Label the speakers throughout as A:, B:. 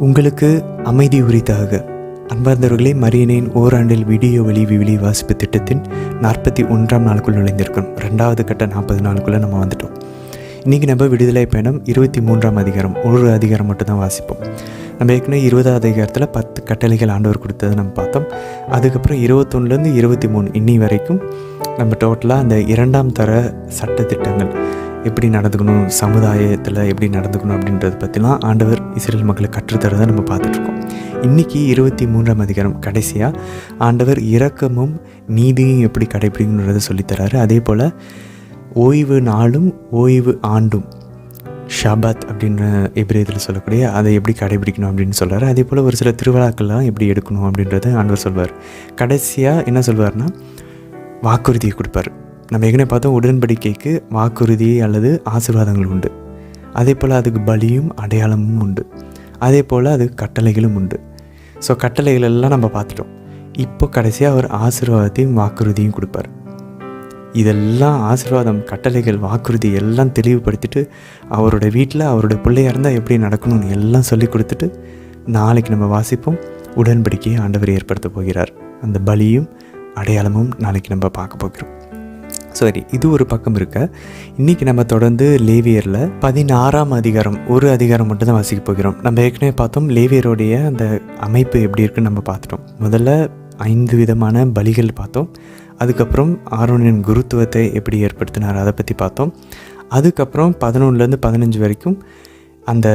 A: உங்களுக்கு அமைதி உரித்தாக. அன்பார்ந்தவர்களே, மரியனின் ஓராண்டில் வீடியோ வழி விவிலி வாசிப்பு திட்டத்தின் 41ஆம் நாளுக்குள் நுழைந்திருக்கோம். 2வது கட்ட 40 நாளுக்குள்ளே நம்ம வந்துட்டோம். இன்றைக்கி நம்ம விடுதலை பயணம் 23ஆம் அதிகாரம், ஒரு அதிகாரம் மட்டும் தான் வாசிப்போம். நம்ம ஏற்கனவே 20வது அதிகாரத்தில் 10 கட்டளைகள் ஆண்டவர் கொடுத்ததை நம்ம பார்த்தோம். அதுக்கப்புறம் 21லேருந்து 23 இன்னி வரைக்கும் நம்ம டோட்டலாக அந்த 2ஆம் தர சட்டத்திட்டங்கள் எப்படி நடந்துக்கணும், சமுதாயத்தில் எப்படி நடந்துக்கணும் அப்படின்றத பற்றிலாம் ஆண்டவர் இஸ்ரேல் மக்களை கற்றுத்தரதை நம்ம பார்த்துட்ருக்கோம். இன்றைக்கி 23ஆம் அதிகாரம் கடைசியாக ஆண்டவர் இரக்கமும் நீதியும் எப்படி கடைபிடிக்கணுன்றதை சொல்லித்தராரு. அதே போல் ஓய்வு நாளும் ஓய்வு ஆண்டும் ஷாபாத் அப்படின்ற எபிரேயத்தில் சொல்லக்கூடிய அதை எப்படி கடைபிடிக்கணும் அப்படின்னு சொல்கிறார். அதே போல் ஒரு சில திருவிழாக்கள்லாம் எப்படி எடுக்கணும் அப்படின்றத ஆண்டவர் சொல்வார். கடைசியாக என்ன சொல்வார்னா வாக்குறுதியை கொடுப்பார். நம்ம ஏற்கனவே பார்த்தோம், உடன்படிக்கைக்கு வாக்குறுதி அல்லது ஆசீர்வாதங்கள் உண்டு. அதே போல் அதுக்கு பலியும் அடையாளமும் உண்டு. அதே போல் அதுக்கு கட்டளைகளும் உண்டு. ஸோ கட்டளைகள் எல்லாம் நம்ம பார்த்துட்டோம். இப்போ கடைசியாக அவர் ஆசீர்வாதத்தையும் வாக்குறுதியும் கொடுப்பார். இதெல்லாம் ஆசீர்வாதம், கட்டளைகள், வாக்குறுதி எல்லாம் தெளிவுபடுத்திட்டு அவரோட வீட்டில் அவரோட பிள்ளையாக இருந்தால் எப்படி நடக்கணும்னு எல்லாம் சொல்லி கொடுத்துட்டு நாளைக்கு நம்ம வாசிப்போம். உடன்படிக்கையை ஆண்டவர் ஏற்படுத்த போகிறார். அந்த பலியும் அடையாளமும் நாளைக்கு நம்ம பார்க்க போகிறோம். சரி, இது ஒரு பக்கம் இருக்க. இன்றைக்கி நம்ம தொடர்ந்து லேவியரில் 16ஆம் அதிகாரம், ஒரு அதிகாரம் மட்டும் தான் வாசிக்க போகிறோம். நம்ம ஏற்கனவே பார்த்தோம் லேவியருடைய அந்த அமைப்பு எப்படி இருக்குன்னு நம்ம பார்த்துட்டோம். முதல்ல 5 விதமான பலிகள் பார்த்தோம். அதுக்கப்புறம் ஆரோனின் குருத்துவத்தை எப்படி ஏற்படுத்தினார் அதை பற்றி பார்த்தோம். அதுக்கப்புறம் 11லேருந்து 15 வரைக்கும் அந்த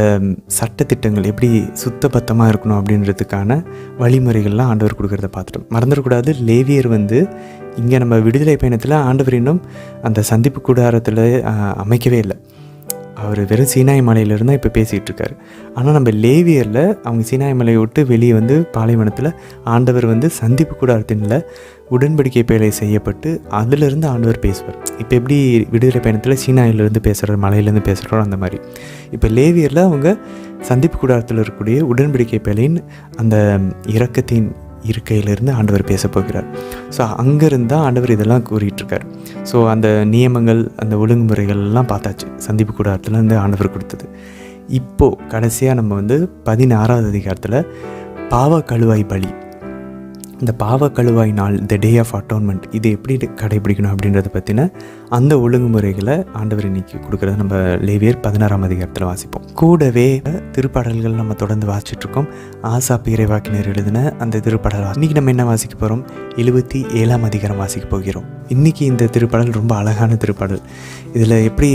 A: சட்டத்திட்டங்கள் எப்படி சுத்தபத்தமாக இருக்கணும் அப்படின்றதுக்கான வழிமுறைகள்லாம் ஆண்டவர் கொடுக்குறத பார்த்துட்டோம். மறந்துடக்கூடாது, லேவியர் இங்கே நம்ம விடுதலை பயணத்தில் ஆண்டவர் இன்னும் அந்த சந்திப்பு கூடாரத்தில் அமைக்கவே இல்லை. அவர் வெறும் சீனாய் மலையிலிருந்து தான் இப்போ பேசிகிட்டு இருக்காரு. ஆனால் நம்ம லேவியரில் அவங்க சீனாய் மலையை விட்டு வெளியே பாலைவனத்தில் ஆண்டவர் சந்திப்பு கூடாரத்தின்ல உடன்படிக்கை பேழை செய்யப்பட்டு அதிலிருந்து ஆண்டவர் பேசுவார். இப்போ எப்படி விடுதலை பயணத்தில் சீனாயிலேருந்து பேசுகிறார், மலையிலேருந்து பேசுகிறோம், அந்த மாதிரி இப்போ லேவியரில் அவங்க சந்திப்பு கூடாரத்தில் இருக்கக்கூடிய உடன்படிக்கை பேழையின் அந்த இரக்கத்தின் இருக்கையிலிருந்து ஆண்டவர் பேச போகிறார். ஸோ அங்கேருந்து தான் ஆண்டவர் இதெல்லாம் கூறிகிட்ருக்கார். ஸோ அந்த நியமங்கள், அந்த ஒழுங்குமுறைகள் எல்லாம் பார்த்தாச்சு, சந்திப்பு கூடாரத்தில் ஆண்டவர் கொடுத்தது. இப்போது கடைசியாக நம்ம 16வது அதிகாரத்தில் பாவ கழுவாய் பலி, இந்த பாவ கழுவாய் நாள், த டே ஆஃப் அட்டோன்மெண்ட், இது எப்படி கடைபிடிக்கணும் அப்படின்றத பற்றின அந்த ஒழுங்குமுறைகளை ஆண்டவர் இன்னைக்கு கொடுக்குறத நம்ம லேவியர் 16ஆம் அதிகாரத்தில் வாசிப்போம். கூடவே திருப்பாடல்கள் நம்ம தொடர்ந்து வாசிச்சுட்ருக்கோம். ஆசாப் இறைவாக்கினர் எழுதின அந்த திருப்பாடல் இன்றைக்கி நம்ம என்ன வாசிக்க போகிறோம்? 77ஆம் அதிகாரம் வாசிக்க போகிறோம். இன்றைக்கி இந்த திருப்பாடல் ரொம்ப அழகான திருப்பாடல். இதில் எப்படி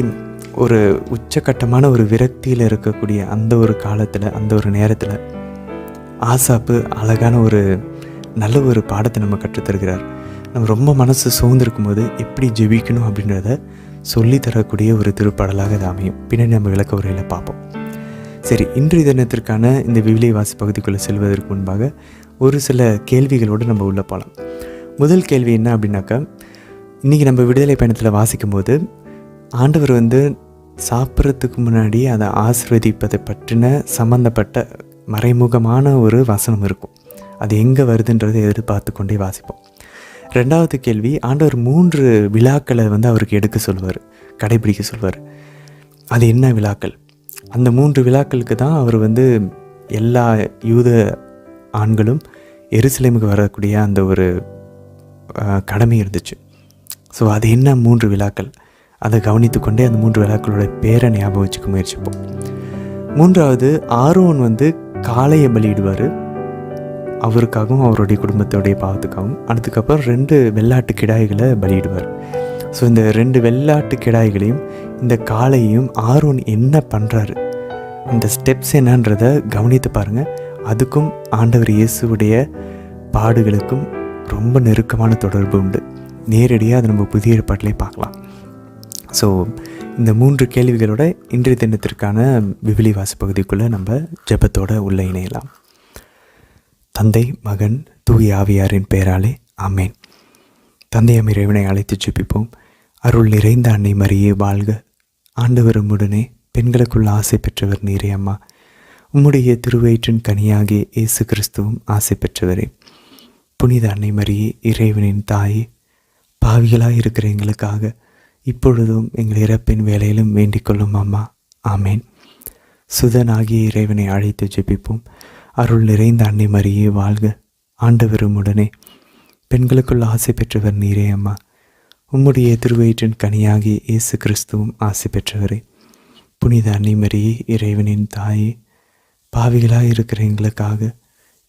A: ஒரு உச்சக்கட்டமான ஒரு விரக்தியில் இருக்கக்கூடிய அந்த ஒரு காலத்தில், அந்த ஒரு நேரத்தில் ஆசாப்பு அழகான ஒரு நல்ல ஒரு பாடத்தை நம்ம கற்றுத்தருகிறார். நம்ம ரொம்ப மனசு சோர்ந்திருக்கும் போது எப்படி ஜெபிக்கணும் அப்படின்றத சொல்லித்தரக்கூடிய ஒரு திருப்பாடலாக இது அமையும். பின்னாடி நம்ம விளக்க உரையில் பார்ப்போம். சரி, இன்றைய தினத்திற்கான இந்த விவிலிய வாசி பகுதிக்குள்ளே செல்வதற்கு முன்பாக ஒரு சில கேள்விகளோடு நம்ம உள்ளே போகலாம். முதல் கேள்வி என்ன அப்படின்னாக்கா, இன்றைக்கி நம்ம விடுதலை பயணத்தில் வாசிக்கும் போது ஆண்டவர் சாப்பிட்றதுக்கு முன்னாடி அதை ஆசீர்வதிப்பதை பற்றின சம்மந்தப்பட்ட மறைமுகமான ஒரு வசனம் இருக்கும். அது எங்கே வருதுன்றதை எதிர்பார்த்து கொண்டே வாசிப்போம். 2வது கேள்வி, ஆண்டவர் 3 விழாக்களை அவருக்கு எடுக்க சொல்வார், கடைபிடிக்க சொல்வார். அது என்ன விழாக்கள்? அந்த 3 விழாக்களுக்கு தான் அவர் எல்லா யூத ஆண்களும் எருசலேமுக்கு வரக்கூடிய அந்த ஒரு கடமை இருந்துச்சு. ஸோ அது என்ன 3 விழாக்கள், அதை கவனித்து கொண்டே அந்த 3 விழாக்களோட பேரை ஞாபகம் வச்சுக்க முயற்சிப்போம். 3வது, ஆரோன் காளையை பலியிடுவார், அவருக்காகவும் அவருடைய குடும்பத்தோடைய பாவத்துக்காகவும். அதுக்கப்புறம் 2 வெள்ளாட்டு கிடாய்களை பலியிடுவார். ஸோ இந்த 2 வெள்ளாட்டு கிடாய்களையும் இந்த காளையையும் ஆரோன் என்ன பண்ணுறாரு, அந்த ஸ்டெப்ஸ் என்னன்றதை கவனித்து பாருங்கள். அதுக்கும் ஆண்டவர் இயேசுவுடைய பாடுகளுக்கும் ரொம்ப நெருக்கமான தொடர்பு உண்டு. நேரடியாக அதை நம்ம புதிய ஏற்பாட்டிலே பார்க்கலாம். ஸோ இந்த 3 கேள்விகளோட இன்றைய தினத்திற்கான விவிலிய வாசி பகுதிக்குள்ளே நம்ம ஜெபத்தோடு உள்ளே இணையலாம். தந்தை, மகன், தூய ஆவியாரின் பெயராலே ஆமேன். தந்தையாம் இறைவனை அழைத்து ஜெபிப்போம். அருள் நிறைந்த அன்னை மரியே வாழ்க. ஆண்டவர் உம்முடனே, பெண்களுக்குள்ள ஆசை பெற்றவர் நீரே அம்மா. உம்முடைய திருவயிற்றின் கனியாகிய இயேசு கிறிஸ்துவும் ஆசை பெற்றவரே. புனித அன்னை மரியே, இறைவனின் தாயே, பாவிகளாக இருக்கிற எங்களுக்காக இப்பொழுதும் எங்கள் இறப்பின் வேலையிலும் வேண்டிக் கொள்ளும் அம்மா. ஆமேன். சுதனாகிய இறைவனை அழைத்து ஜெபிப்போம். அருள் நிறைந்த அன்னை மரியே வாழ்க, ஆண்டவரும் உடனே, பெண்களுக்குள் ஆசை பெற்றவர் நீரே அம்மா. உம்முடைய திருவயிற்றின் கனியாகிய இயேசு கிறிஸ்துவும் ஆசை பெற்றவரே. புனித அன்னை மரியே, இறைவனின் தாயே, பாவிகளாக இருக்கிற எங்களுக்காக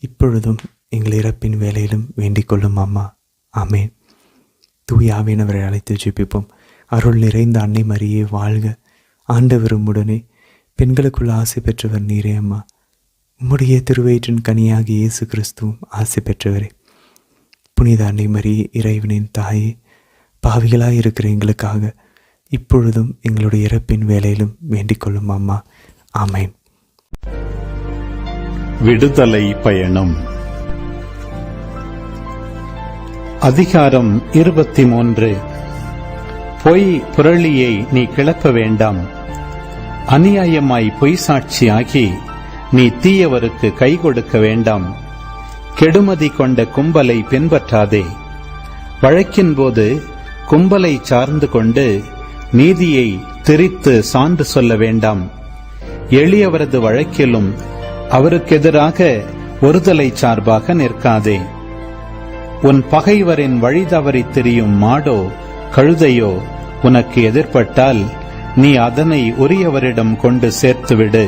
A: இப்பொழுதும் எங்கள் இறப்பின் வேலையிலும் வேண்டிக் கொள்ளும் அம்மா. ஆமேன். தூய ஆவியானவரை அழைத்து ஜெபிப்போம். அருள் நிறைந்த அன்னை மரியே வாழ்க, ஆண்டவரும் உடனே, பெண்களுக்குள் ஆசை பெற்றவர் நீரே அம்மா. உம்முடைய திருவயிற்றின் கனியாகிய இயேசு கிறிஸ்துவும் ஆசை பெற்றவரே. புனித அன்னை மரியே, இறைவனின் தாயே, பாவிகளாக இருக்கிற எங்களுக்காக இப்பொழுதும் எங்களுடைய இறப்பின் வேலையிலும் வேண்டிக் கொள்ளும் அம்மா. ஆமேன்.
B: விடுதலை பயணம். அதிகாரம் 23. பொய் புரளியை நீ கிளப்ப வேண்டாம். அநியாயமாய் பொய் சாட்சியாகி நீ தீயவருக்கு கை கொடுக்க வேண்டாம். கெடுமதி கொண்ட கும்பலை பின்பற்றாதே. வழக்கின் போது கும்பலை சார்ந்து கொண்டு நீதியை திரித்து சான்று சொல்ல வேண்டாம். எளியவரது வழக்கிலும் அவருக்கெதிராக ஒருதலை சார்பாக நிற்காதே. உன் பகைவரின் வழி தவறி திரியும் மாடோ கழுதையோ உனக்கு எதிர்பட்டால் நீ அதனை உரியவரிடம் கொண்டு சேர்த்துவிடு.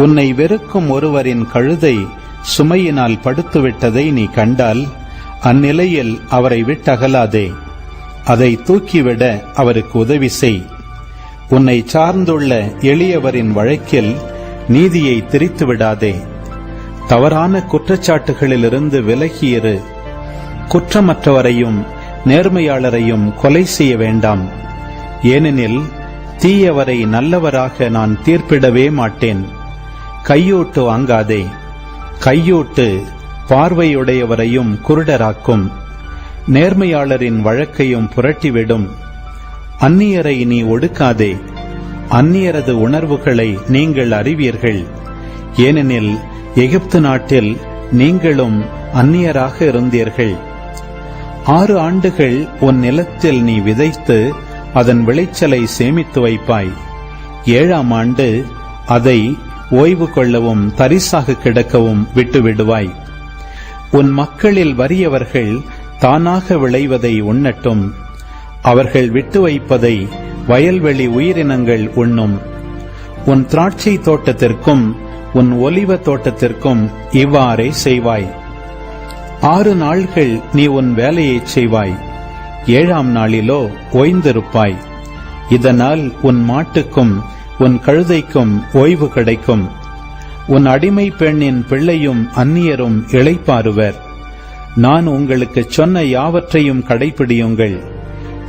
B: உன்னை வெறுக்கும் ஒருவரின் கழுதை சுமையினால் படுத்துவிட்டதை நீ கண்டால் அந்நிலையில் அவரை விட்டகலாதே. அதை தூக்கிவிட அவருக்கு உதவி செய். உன்னை சார்ந்துள்ள எளியவரின் வழக்கில் நீதியை திரித்து விடாதே. தவறான குற்றச்சாட்டுகளிலிருந்து விலகியிரு. குற்றமற்றவரையும் நேர்மையாளரையும் கொலை செய்ய வேண்டாம். ஏனெனில் தீயவரை நல்லவராக நான் தீர்ப்பிடவே மாட்டேன். கையூட்டு வாங்காதே. கையூட்டு பார்வையுடையவரையும் குருடராக்கும், நேர்மையாளரின் வழக்கையும் புரட்டிவிடும். அந்நியரை நீ ஒடுக்காதே. அந்நியரது உணர்வுகளை நீங்கள் அறிவீர்கள். ஏனெனில் எகிப்து நாட்டில் நீங்களும் அந்நியராக இருந்தீர்கள். 6 ஆண்டுகள் உன் நிலத்தில் நீ விதைத்து அதன் விளைச்சலை சேமித்து வைப்பாய். 7ஆம் ஆண்டு அதை ஓய்வு கொள்ளவும் தரிசாக கிடக்கவும் விட்டுவிடுவாய். உன் மக்களில் வறியவர்கள் தானாக விளைவதை உண்ணட்டும். அவர்கள் விட்டு வைப்பதை வயல்வெளி உயிரினங்கள் உண்ணும். உன் திராட்சை தோட்டத்திற்கும் உன் ஒலிவ தோட்டத்திற்கும் இவ்வாறே செய்வாய். 6 நாள்கள் நீ உன் வேலையை செய்வாய். 7ஆம் நாளிலோ ஓய்ந்திருப்பாய். இதனால் உன் மாட்டுக்கும் உன் கழுதைக்கும் ஓய்வு கிடைக்கும். உன் அடிமை பெண்ணின் பிள்ளையும் அந்நியரும் இளைப்பாறுவர். நான் உங்களுக்கு சொன்ன யாவற்றையும் கடைபிடியுங்கள்.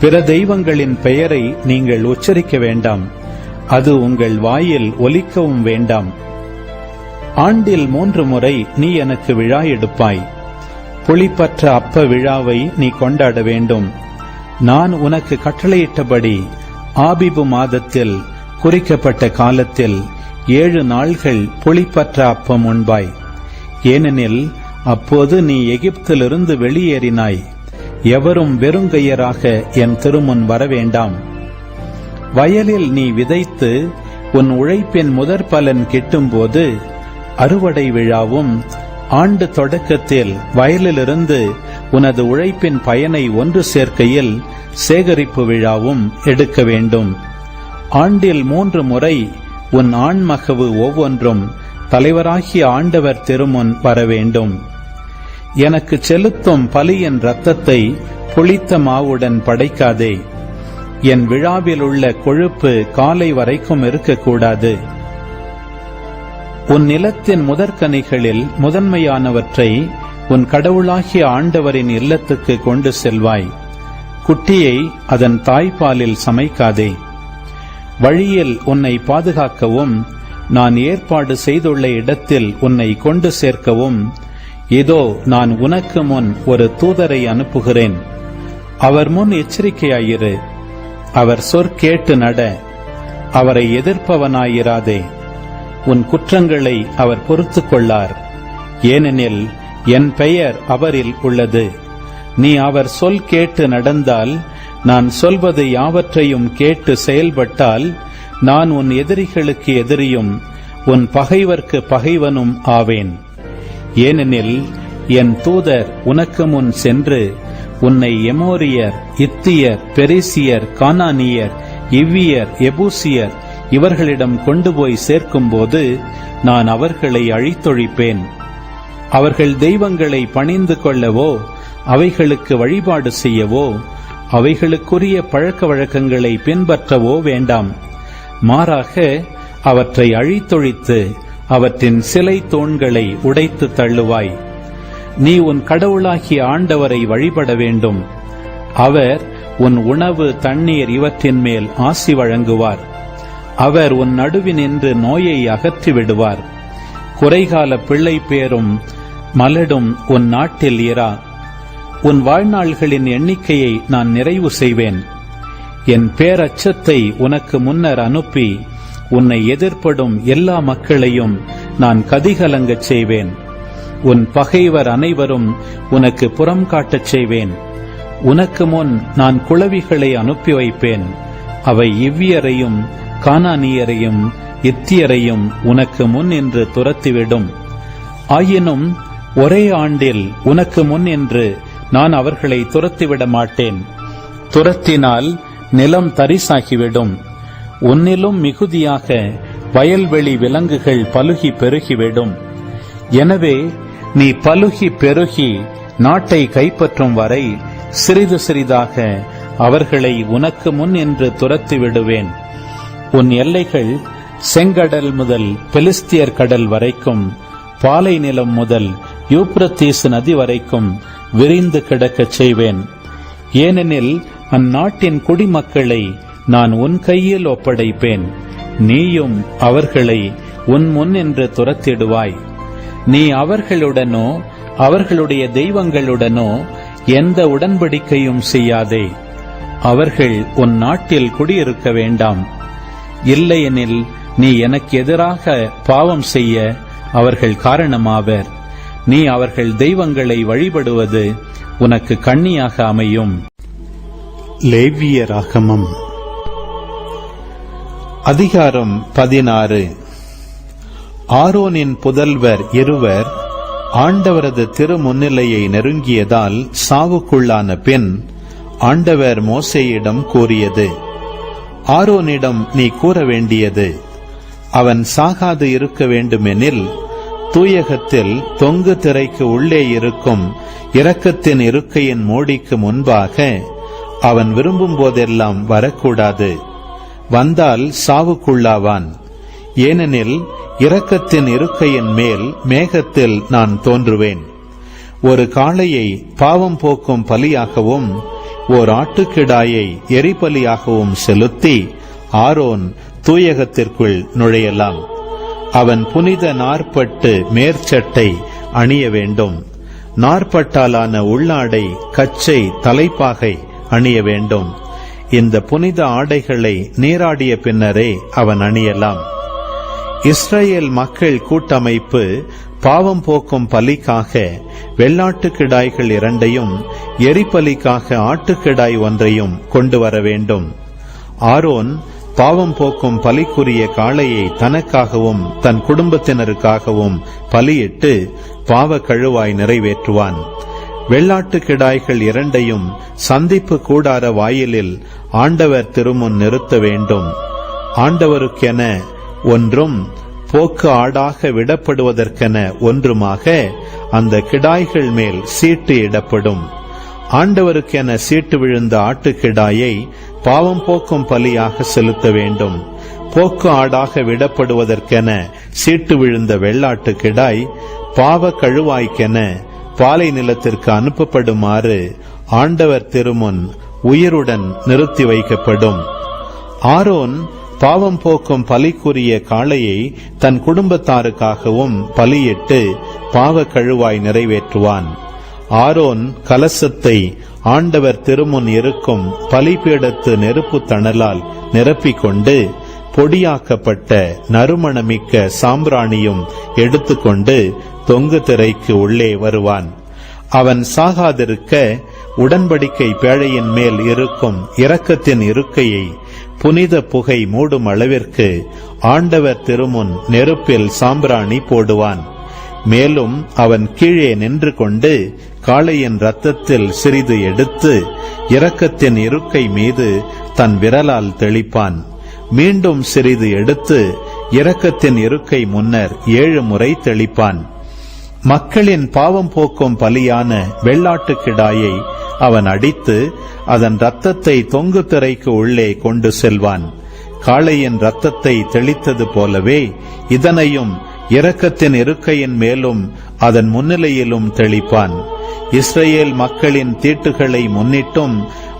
B: பிற தெய்வங்களின் பெயரை நீங்கள் உச்சரிக்க வேண்டாம். அது உங்கள் வாயில் ஒலிக்கவும் வேண்டாம். ஆண்டில் 3 முறை நீ எனக்கு விழா எடுப்பாய். புளிப்பற்ற அப்ப விழாவை நீ கொண்டாட வேண்டும். நான் உனக்கு கட்டளையிட்டபடி ஆபிபு மாதத்தில் குறிக்கப்பட்ட காலத்தில் 7 நாள்கள் புளிப்பற்ற அப்பம் உண்பாய். ஏனெனில் அப்போது நீ எகிப்திலிருந்து வெளியேறினாய். எவரும் வெறுங்கையராக என் திருமுன் வரவேண்டாம். வயலில் நீ விதைத்து உன் உழைப்பின் முதற் பலன் கிட்டும்போது அறுவடை விழாவும், ஆண்டு தொடக்கத்தில் வயலிலிருந்து உனது உழைப்பின் பயனை ஒன்று சேர்க்கையில் சேகரிப்பு விழாவும் எடுக்க வேண்டும். ஆண்டில் 3 முறை உன் ஆண்மகவு ஒவ்வொன்றும் தலைவராகிய ஆண்டவர் திருமுன் வர வேண்டும். எனக்கு செலுத்தும் பலியின் இரத்தத்தை புளித்த மாவுடன் படைக்காதே. என் விழாவில் உள்ள கொழுப்பு காலை வரைக்கும் இருக்கக்கூடாது. உன் நிலத்தின் முதற்கனிகளில் முதன்மையானவற்றை உன் கடவுளாகிய ஆண்டவரின் இல்லத்துக்கு கொண்டு செல்வாய். குட்டியை அதன் தாய்ப்பாலில் சமைக்காதே. வழியில் உன்னை பாதுகாக்கவும் நான் ஏற்பாடு செய்துள்ள இடத்தில் உன்னை கொண்டு சேர்க்கவும் இதோ நான் உனக்கு முன் ஒரு தூதரை அனுப்புகிறேன். அவர் முன் எச்சரிக்கையாயிரு. அவர் சொற்கேட்டு நட. அவரை எதிர்ப்பவனாயிராதே. உன் குற்றங்களை அவர் பொறுத்துக் கொள்ளார். ஏனெனில் என் பெயர் அவரில் உள்ளது. நீ அவர் சொல் கேட்டு நடந்தால், நான் சொல்வது யாவற்றையும் கேட்டு செயல்பட்டால், நான் உன் எதிரிகளுக்கு எதிரியும் உன் பகைவர்க்கு பகைவனும் ஆவேன். ஏனெனில் என் தூதர் உனக்கு முன் சென்று உன்னை எமோரியர், இத்தியர், பெரிசியர், கானானியர், இவ்வியர், எபூசியர் இவர்களிடம் கொண்டு போய் சேர்க்கும்போது நான் அவர்களை அழித்தொழிப்பேன். அவர்கள் தெய்வங்களை பணிந்து கொள்ளவோ அவைகளுக்கு வழிபாடு செய்யவோ அவைகளுக்குரிய பழக்க வழக்கங்களை பின்பற்றவோ வேண்டாம். மாறாக அவற்றை அழித்தொழித்து அவற்றின் சிலை தூண்களை உடைத்து தள்ளுவாய். நீ உன் கடவுளாகிய ஆண்டவரை வழிபட வேண்டும். அவர் உன் உணவு, தண்ணீர் இவற்றின் மேல் ஆசி வழங்குவார். அவர் உன் நடுவினின்று நோயை அகற்றிவிடுவார். குறைகால பிள்ளை பேரும் மலடும் உன் நாட்டில் இரா. உன் வாழ்நாள்களின் எண்ணிக்கையை நான் நிறைவு செய்வேன். என் பேரச்சத்தை உனக்கு முன்னர் அனுப்பி உன்னை எதிர்ப்படும் எல்லா மக்களையும் நான் கதிகலங்கச் செய்வேன். உன் பகைவர் அனைவரும் உனக்கு புறம் காட்டச் செய்வேன். உனக்கு முன் நான் குளவிகளை அனுப்பி வைப்பேன். அவை இவ்வியரையும் கானானியரையும் இத்தியரையும் உனக்கு முன் என்று துரத்திவிடும். ஆயினும் ஒரே ஆண்டில் உனக்கு முன் என்று நான் அவர்களை துரத்திவிட மாட்டேன். துரத்தினால் நிலம் தரிசாகிவிடும். உன்னிலும் மிகுதியாக வயல்வெளி விலங்குகள் பலுகி பெருகிவிடும். எனவே நீ பலுகி பெருகி நாட்டை கைப்பற்றும் வரை சிறிது சிறிதாக அவர்களை உனக்கு முன் என்று துரத்தி விடுவேன். உன் எல்லைகள் செங்கடல் முதல் பெலிஸ்தியர் கடல் வரைக்கும், பாலை நிலம் முதல் யூப்ரத்தீசு நதி வரைக்கும் விரிந்து கிடக்கச் செய்வேன். ஏனெனில் அந்நாட்டின் குடிமக்களை நான் உன் கையில் ஒப்படைப்பேன். நீயும் அவர்களை உன் முன் என்று துரத்திடுவாய். நீ அவர்களுடனோ அவர்களுடைய தெய்வங்களுடனோ எந்த உடன்படிக்கையும் செய்யாதே. அவர்கள் உன் நாட்டில் குடியிருக்க வேண்டாம். இல்லையெனில் நீ எனக்கு எதிராக பாவம் செய்ய அவர்கள் காரணமாவர். நீ அவர்கள் தெய்வங்களை வழிபடுவது உனக்கு கண்ணியாக அமையும். லேவியராகமம் அதிகாரம் 16. ஆரோனின் புதல்வர் இருவர் ஆண்டவரது திருமுன்னிலையை நெருங்கியதால் சாவுக்குள்ளான பின் ஆண்டவர் மோசேயிடம் கூறியது: ஆரோனிடம் நீ கூற வேண்டியது, அவன் சாகாது இருக்க வேண்டுமெனில் தூயகத்தில் தொங்கு திரைக்கு உள்ளே இருக்கும் இரக்கத்தின் இருக்கையின் மூடிக்கு முன்பாக அவன் விரும்பும் போதெல்லாம் வரக்கூடாது. வந்தால் சாவுக்குள்ளாவான். ஏனெனில் இரக்கத்தின் இருக்கையின் மேல் மேகத்தில் நான் தோன்றுவேன். ஒரு காளையை பாவம் போக்கும் பலியாகவும் ஓர் ஆட்டுக்கிடாயை எரிபலியாகவும் செலுத்தி ஆரோன் தூயகத்திற்குள் நுழையலாம். அவன் புனித நாற்பட்டு மேற்சட்டை அணிய வேண்டும். நாற்பட்டாலான உள்ளாடை, கச்சை, தலைப்பாகை அணிய வேண்டும். இந்த புனித ஆடைகளை நீராடிய பின்னரே அவன் அணியலாம். இஸ்ரேல் மக்கள் கூட்டமைப்பு பாவம் போக்கும் பலிக்காக வெள்ளாட்டுக்கிடாய்கள் 2ஐயும் எரிபலிக்காக ஆட்டுக்கிடாய் 1ஐயும் கொண்டு வர வேண்டும். ஆரோன் பாவம் போக்கும் பலிக்குரிய காளையை தனக்காகவும் தன் குடும்பத்தினருக்காகவும் பலியிட்டு பாவ கழுவாய் நிறைவேற்றுவான். வெள்ளாட்டுக்கிடாய்கள் 2ஐயும் சந்திப்பு கூடார வாயிலில் ஆண்டவர் திருமுன் நிறுத்த வேண்டும். ஆண்டவருக்கென ஒன்றும் போக்கு ஆடாக விடப்படுவதற்கென ஒன்றுமாக அந்த கிடாய்கள் மேல் சீட்டு இடப்படும். ஆண்டவருக்கென சீட்டு விழுந்த ஆட்டுக்கிடாயை பாவம் போக்கும் பலியாக செலுத்த வேண்டும். போக்கு ஆடாக விடப்படுவதற்கென சீட்டு விழுந்த வெள்ளாட்டுக்கிடாய் பாவ கழுவாய்க்கென பாலை நிலத்திற்கு அனுப்பப்படுமாறு ஆண்டவர் திருமுன் உயிருடன் நிறுத்தி வைக்கப்படும். ஆரோன் பாவம் போக்கும் பலிக்குரிய காளையை தன் குடும்பத்தாருக்காகவும் பலியிட்டு பாவ கழுவாய் நிறைவேற்றுவான். ஆரோன் கலசத்தை ஆண்டவர் திருமுன் இருக்கும் பலிபீடத்து நெருப்பு தணலால் நிரப்பிக்கொண்டு பொடியாக்கப்பட்ட நறுமணமிக்க சாம்பிராணியும் எடுத்துக்கொண்டு தொங்கு திரைக்கு உள்ளே வருவான். அவன் சாகாதிருக்க உடன்படிக்கை பேழையின் மேல் இருக்கும் இரக்கத்தின் இருக்கையை புனித புகை மூடும் அளவிற்கு ஆண்டவர் திருமுன் நெருப்பில் சாம்பிராணி போடுவான். மேலும் அவன் கீழே நின்று கொண்டு காளையின் இரத்தத்தில் சிறிது எடுத்து இரக்கத்தின் இருக்கை மீது தன் விரலால் தெளிப்பான். மீண்டும் சிறிது எடுத்து இரக்கத்தின் இருக்கை முன்னர் 7 முறை தெளிப்பான். மக்களின் பாவம் போக்கும் பலியான வெள்ளாட்டுக்கிடாயை அவன் அடித்து அதன் இரத்தத்தை தொங்கு திரைக்கு உள்ளே கொண்டு செல்வான். காளையின் இரத்தத்தை தெளித்தது போலவே இதனையும் இரக்கத்தின் இருக்கையின் மேலும் அதன் முன்னிலையிலும் தெளிப்பான். இஸ்ரேல் மக்களின் தீட்டுகளை முன்னிட்டும்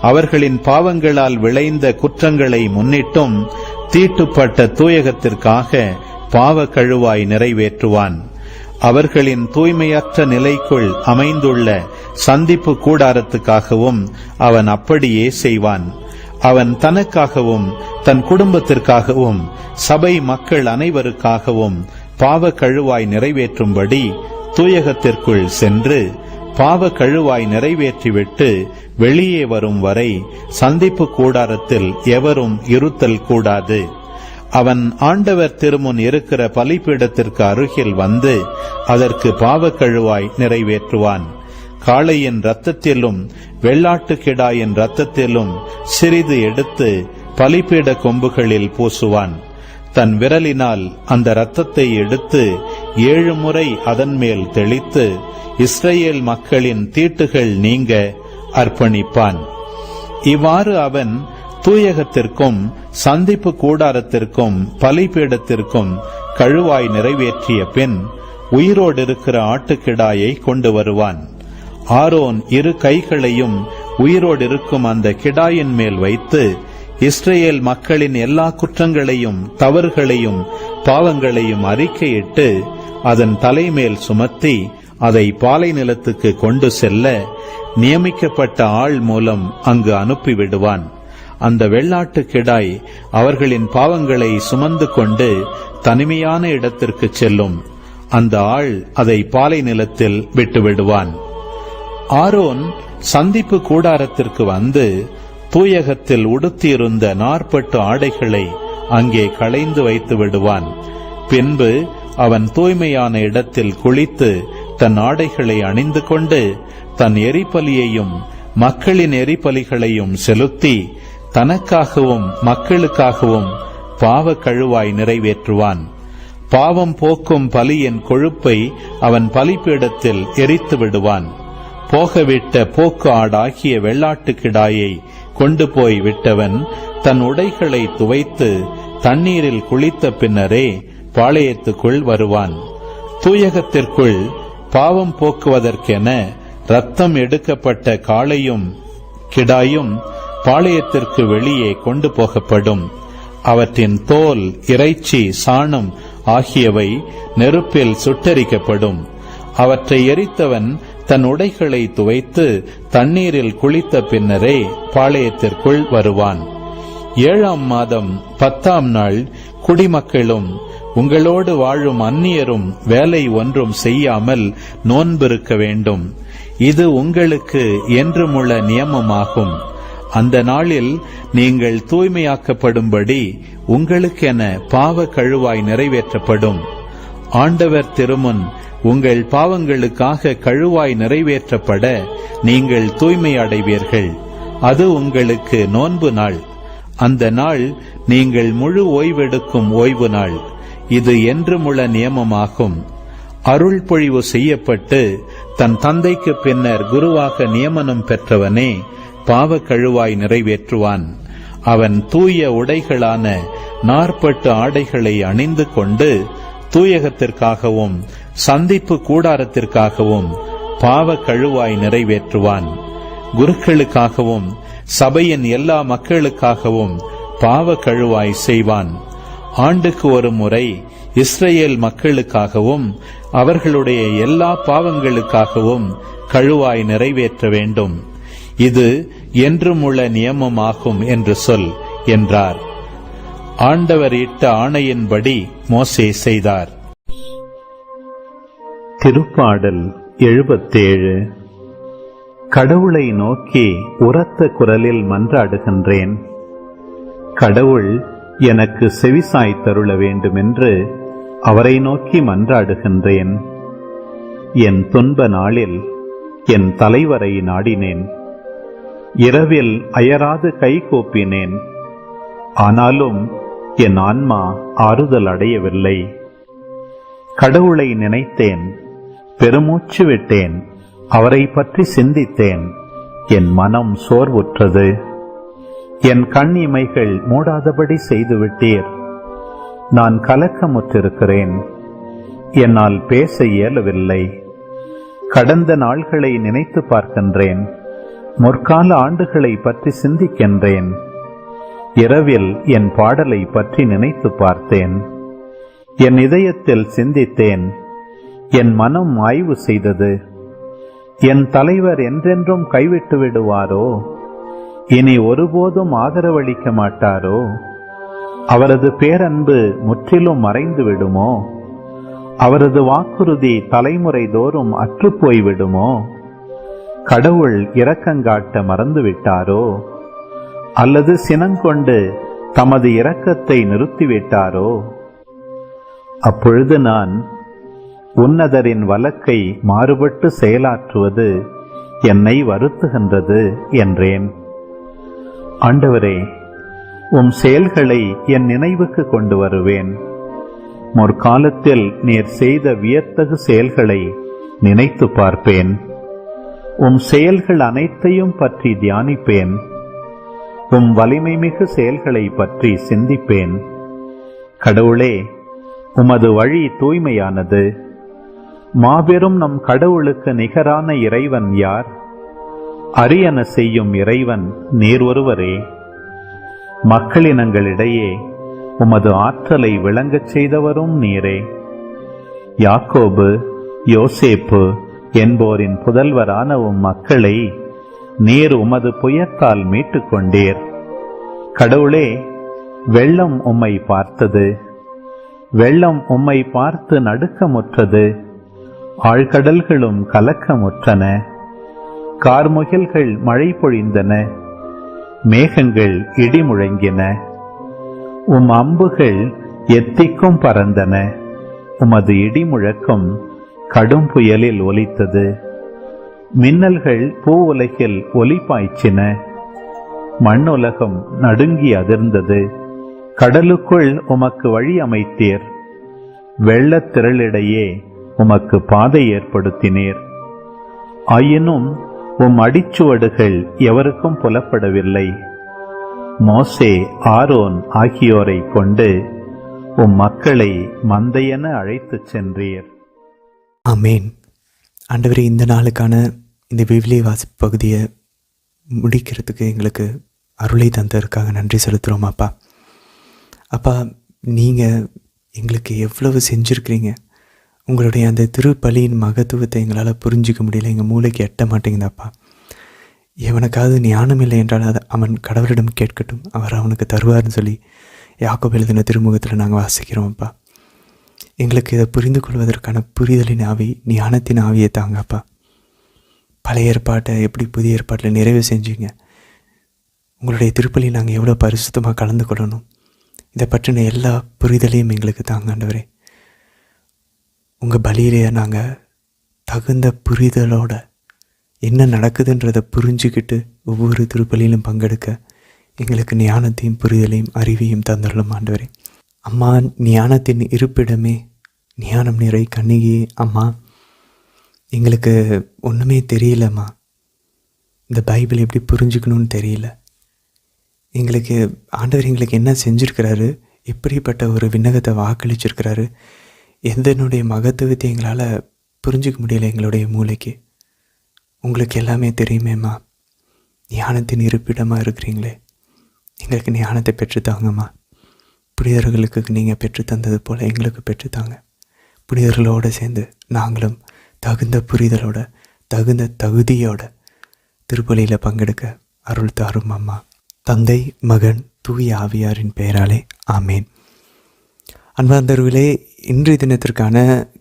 B: அவர்களின் பாவங்களால் விளைந்த குற்றங்களை முன்னிட்டும் தீட்டுப்பட்ட தூயகத்திற்காக பாவ கழுவாய் நிறைவேற்றுவான். அவர்களின் தூய்மையற்ற நிலைக்குள் அமைந்துள்ள சந்திப்பு கூடாரத்துக்காகவும் அவன் அப்படியே செய்வான். அவன் தனக்காகவும் தன் குடும்பத்திற்காகவும் சபை மக்கள் அனைவருக்காகவும் பாவ கழுவாய் நிறைவேற்றும்படி தூயகத்திற்குள் சென்று பாவ கழுவாய் நிறைவேற்றிவிட்டு வெளியே வரும் வரை சந்திப்பு கூடாரத்தில் எவரும் இருத்தல் கூடாது. அவன் ஆண்டவர் திருமுன் இருக்கிற பலிபீடத்திற்கு அருகில் வந்து அதற்கு பாவ கழுவாய் நிறைவேற்றுவான். காளையின் இரத்தத்திலும் வெள்ளாட்டுக்கிடாயின் இரத்தத்திலும் சிறிது எடுத்து பலிபீட கொம்புகளில் பூசுவான். தன் விரலினால் அந்த இரத்தத்தை எடுத்து 7 முறை அதன் மேல் தெளித்து இஸ்ரேல் மக்களின் தீட்டுகள் நீங்க அர்ப்பணிப்பான். இவ்வாறு அவன் தூயகத்திற்கும் சந்திப்பு கூடாரத்திற்கும் பலிபீடத்திற்கும் கழுவாய் நிறைவேற்றிய பின் உயிரோடு இருக்கிற ஆட்டுக்கிடாயை கொண்டு வருவான். ஆரோன் 2 கைகளையும் உயிரோடு இருக்கும் அந்த கிடாயின் மேல் வைத்து இஸ்ரேல் மக்களின் எல்லா குற்றங்களையும் தவறுகளையும் பாவங்களையும் அறிக்கையிட்டு அதன் தலைமேல் சுமத்தி அதை பாலை நிலத்துக்கு கொண்டு செல்ல நியமிக்கப்பட்ட ஆள் மூலம் அங்கு அனுப்பிவிடுவான். அந்த வெள்ளாட்டு கிடாய் அவர்களின் பாவங்களை சுமந்து கொண்டு தனிமையான இடத்திற்கு செல்லும். அந்த ஆள் அதை பாலை நிலத்தில் விட்டுவிடுவான். ஆரோன் சந்திப்பு கூடாரத்திற்கு வந்து தூயகத்தில் உடுத்தியிருந்த 40 ஆடைகளை அங்கே களைந்து வைத்து விடுவான். பின்பு அவன் தூய்மையான இடத்தில் குளித்து தன் ஆடைகளை அணிந்து கொண்டு தன் எரிபலியையும் மக்களின் எரிபலிகளையும் செலுத்தி தனக்காகவும் மக்களுக்காகவும் பாவ கழுவாய் நிறைவேற்றுவான். பாவம் போக்கும் பலியின் கொழுப்பை அவன் பலிபீடத்தில் எரித்து விடுவான். போகவிட்ட போக்கு ஆடாகிய வெள்ளாட்டுக்கிடாயை கொண்டு போய் விட்டவன் தன் உடைகளை துவைத்து தண்ணீரில் குளித்த பின்னரே பாளையத்துக்குள் வருவான். தூயகத்திற்குள் பாவம் போக்குவதற்கென இரத்தம் எடுக்கப்பட்ட காளையும் கிடாயும் பாளையத்திற்கு வெளியே கொண்டு போகப்படும். அவற்றின் தோல், இறைச்சி, சாணம் ஆகியவை நெருப்பில் சுட்டெரிக்கப்படும். அவற்றை எரித்தவன் தன் உடைகளை துவைத்து தண்ணீரில் குளித்த பின்னரே பாளையத்திற்குள் வருவான். 7ஆம் மாதம் 10ஆம் நாள் குடிமக்களும் உங்களோடு வாழும் அந்நியரும் வேலை ஒன்றும் செய்யாமல் நோன்பிருக்க வேண்டும். இது உங்களுக்கு என்றுமுள்ள நியமமாகும். அந்த நாளில் நீங்கள் தூய்மையாக்கப்படும்படி உங்களுக்கென பாவ கழுவாய் நிறைவேற்றப்படும். ஆண்டவர் திருமுன் உங்கள் பாவங்களுக்காக கழுவாய் நிறைவேற்றப்பட நீங்கள் தூய்மை அடைவீர்கள். அது உங்களுக்கு நோன்பு நாள். அந்த நாள் நீங்கள் முழு ஓய்வெடுக்கும் ஓய்வு நாள். இது என்றுமுள்ள நியமமாகும். அருள் பொழிவு செய்யப்பட்டு தன் தந்தைக்கு பின்னர் குருவாக நியமனம் பெற்றவனே பாவ கழுவாய் நிறைவேற்றுவான். அவன் தூய உடைகளான 40 ஆடைகளை அணிந்து கொண்டு தூயகத்திற்காகவும் சந்திப்பு கூடாரத்திற்காகவும் பாவ கழுவாய் நிறைவேற்றுவான். குருக்களுக்காகவும் சபையின் எல்லா மக்களுக்காகவும் பாவ கழுவாய் செய்வான். ஆண்டுக்கு ஒரு முறை இஸ்ரேல் மக்களுக்காகவும் அவர்களுடைய எல்லா பாவங்களுக்காகவும் கழுவாய் நிறைவேற்ற வேண்டும். இது என்றுமுள்ள நியமமாகும் என்று சொல் என்றார். ஆண்டவர் இட்ட ஆணையின்படி மோசே செய்தார். திருப்பாடல் 77. கடவுளை நோக்கி உரத்த குரலில் மன்றாடுகின்றேன். கடவுள் எனக்கு செவிசாய் தருள வேண்டுமென்று அவரை நோக்கி மன்றாடுகின்றேன். என் துன்ப நாளில் என் தலைவரை நாடினேன். இரவில் அயராது கைகூப்பினேன். ஆனாலும் என் ஆன்மா ஆறுதல் அடையவில்லை. கடவுளை நினைத்தேன், பெருமூச்சு விட்டேன், அவரை பற்றி சிந்தித்தேன். என் மனம் சோர்வுற்றது. என் கண் இமைகள் மூடாதபடி செய்துவிட்டீர். நான் கலக்கமுற்றிருக்கிறேன். என்னால் பேச இயலவில்லை. கடந்த நாள்களை நினைத்து பார்க்கின்றேன். முற்கால ஆண்டுகளை பற்றி சிந்திக்கின்றேன். இரவில் என் பாடலை பற்றி நினைத்து பார்த்தேன். என் இதயத்தில் சிந்தித்தேன். என் மனம் ஆய்வு செய்தது. என் தலைவர் என்றென்றும் கைவிட்டு விடுவாரோ? இனி ஒருபோதும் ஆதரவளிக்க மாட்டாரோ? அவரது பேரன்பு முற்றிலும் மறைந்து விடுமோ? அவரது வாக்குறுதி தலைமுறை தோறும் அற்றுப்போய் விடுமோ? கடவுள் இரக்கங்காட்ட மறந்துவிட்டாரோ? அல்லது சினங்கொண்டு தமது இரக்கத்தை நிறுத்திவிட்டாரோ? அப்பொழுது நான், உன்னதரின் வழக்கை மாறுபட்டு செயலாற்றுவது என்னை வருத்துகின்றது என்றேன். ஆண்டவரே, உம் செயல்களை என் நினைவுக்கு கொண்டு வருவேன். முற்காலத்தில் நீர் செய்த வியத்தகு செயல்களை நினைத்து பார்ப்பேன். உம் செயல்கள் அனைத்தையும் பற்றி தியானிப்பேன். உம் வலிமை மிகு செயல்களை பற்றி சிந்திப்பேன். கடவுளே, உமது வழி தூய்மையானது. மாபெரும் நம் கடவுளுக்கு நிகரான இறைவன் யார்? அரியன செய்யும் இறைவன் நீர் ஒருவரே. மக்களினங்களிடையே உமது ஆற்றலை விளங்கச் செய்தவரும் நீரே. யாக்கோபு, யோசேப்பு என்போரின் புதல்வரான உம் மக்களை நீர் உமது புயத்தால் மீட்டுக் கொண்டீர். கடவுளே, வெள்ளம் உம்மை பார்த்தது. வெள்ளம் உம்மை பார்த்து நடுக்கமுற்றது. ஆழ்கடல்களும் கலக்கமுற்றன. கார்முகில்கள் மழை பொழிந்தன. மேகங்கள் இடி முழங்கின. உம் அம்புகள் எத்திக்கும் பறந்தன. உமது இடி முழக்கம் கடும் புயலில் ஒலித்தது. மின்னல்கள் பூ உலகில் ஒலி பாய்ச்சின. மண்ணுலகம் நடுங்கி அதிர்ந்தது. கடலுக்குள் உமக்கு வழி அமைத்தீர். வெள்ளத் திரளிடையே உமக்கு பாதை ஏற்படுத்தினீர். ஆயினும் உம் அடிச்சுவடுகள் எவருக்கும் புலப்படவில்லை. மோசே, ஆரோன் ஆகியோரை கொண்டு உம் மக்களை மந்தையென அழைத்துச் சென்றீர்.
A: ஆமேன். ஆண்டவரே, இந்த நாளுக்கான இந்த விவிலிய வாசிப்பு பகுதியை முடிக்கிறதுக்கு எங்களுக்கு அருளை தந்ததற்காக நன்றி செலுத்துகிறோம் அப்பா. அப்பா, நீங்கள் எங்களுக்கு எவ்வளவு செஞ்சுருக்கிறீங்க. உங்களுடைய அந்த திருப்பலியின் மகத்துவத்தை எங்களால் புரிஞ்சிக்க முடியல. எங்கள் மூளைக்கு எட்ட மாட்டேங்குதாப்பா. எவனுக்காவது ஞானம் இல்லை என்றால் அதை அவன் கடவுளிடம் கேட்கட்டும், அவர் அவனுக்கு தருவார்னு சொல்லி யாக்கோபு எழுதின திருமுகத்தில் நாங்கள் வாசிக்கிறோம் அப்பா. எங்களுக்கு இதை புரிந்து கொள்வதற்கான புரிதலின் ஆவி, ஞானத்தின் ஆவியை தாங்கப்பா. பழைய ஏற்பாட்டை எப்படி புதிய ஏற்பாட்டில் நிறைவு செஞ்சீங்க, உங்களுடைய திருப்பலி நாங்கள் எவ்வளோ பரிசுத்தமாக கலந்து கொள்ளணும், இதை பற்றின எல்லா புரிதலையும் எங்களுக்கு தாங்க ஆண்டவரே. உங்கள் பலியிலேயே நாங்கள் தகுந்த புரிதலோட என்ன நடக்குதுன்றதை புரிஞ்சுக்கிட்டு ஒவ்வொரு திருப்பலியிலும் பங்கெடுக்க எங்களுக்கு ஞானத்தையும் புரிதலையும் அறிவையும் தந்துடலாம் ஆண்டவரே. அம்மா, ஞானத்தின் இருப்பிடமே, ஞானம் நிறை கண்ணிகையே அம்மா, எங்களுக்கு ஒன்றுமே தெரியலம்மா. இந்த பைபிள் எப்படி புரிஞ்சுக்கணும்னு தெரியல. எங்களுக்கு ஆண்டவர் எங்களுக்கு என்ன செஞ்சுருக்கிறாரு, எப்படிப்பட்ட ஒரு விண்ணகத்தை வாக்களிச்சிருக்கிறாரு, எந்தனுடைய மகத்துவத்தை எங்களால் புரிஞ்சிக்க முடியல. எங்களுடைய மூளைக்கு உங்களுக்கு எல்லாமே தெரியுமேம்மா. ஞானத்தின் இருப்பிடமாக இருக்கிறீங்களே, எங்களுக்கு ஞானத்தை பெற்றுத்தாங்கம்மா. புனிதர்களுக்கு நீங்கள் பெற்று தந்தது போல் எங்களுக்கு பெற்றுத்தாங்க. புனிதர்களோடு சேர்ந்து நாங்களும் தகுந்த புரிதலோட தகுந்த தகுதியோட திருப்பலியில் பங்கெடுக்க அருள் தாரும் அம்மா. தந்தை, மகன், தூய ஆவியாரின் பெயராலே ஆமேன். அன்பார்ந்தவர்களே, இன்றைய தினத்திற்கான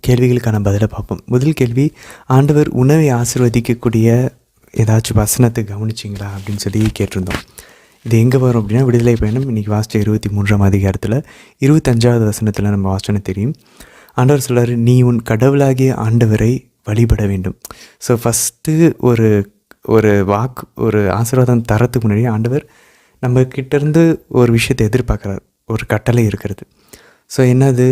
A: கேள்விகளுக்கான பதிலை பார்ப்போம். முதல் கேள்வி, ஆண்டவர் உணவை ஆசீர்வதிக்கக்கூடிய ஏதாச்சும் வசனத்தை கவனிச்சிங்களா அப்படின்னு சொல்லி கேட்டிருந்தோம். இது எங்கே வரும் அப்படின்னா விடுதலை பயணம் இன்றைக்கி வாசித்த 23ஆம் அதிகாரத்தில் 25வது வசனத்தில் நம்ம வாசிச்சோன்னு தெரியும். ஆண்டவர் சொல்கிறார், நீ உன் கடவுளாகிய ஆண்டவரை வழிபட வேண்டும். ஸோ ஃபஸ்ட்டு ஒரு ஒரு ஆசீர்வாதம் தரத்துக்கு முன்னாடி ஆண்டவர் நம்ம கிட்டேருந்து ஒரு விஷயத்தை எதிர்பார்க்குறார், ஒரு கட்டளை இருக்கிறது. ஸோ என்னது,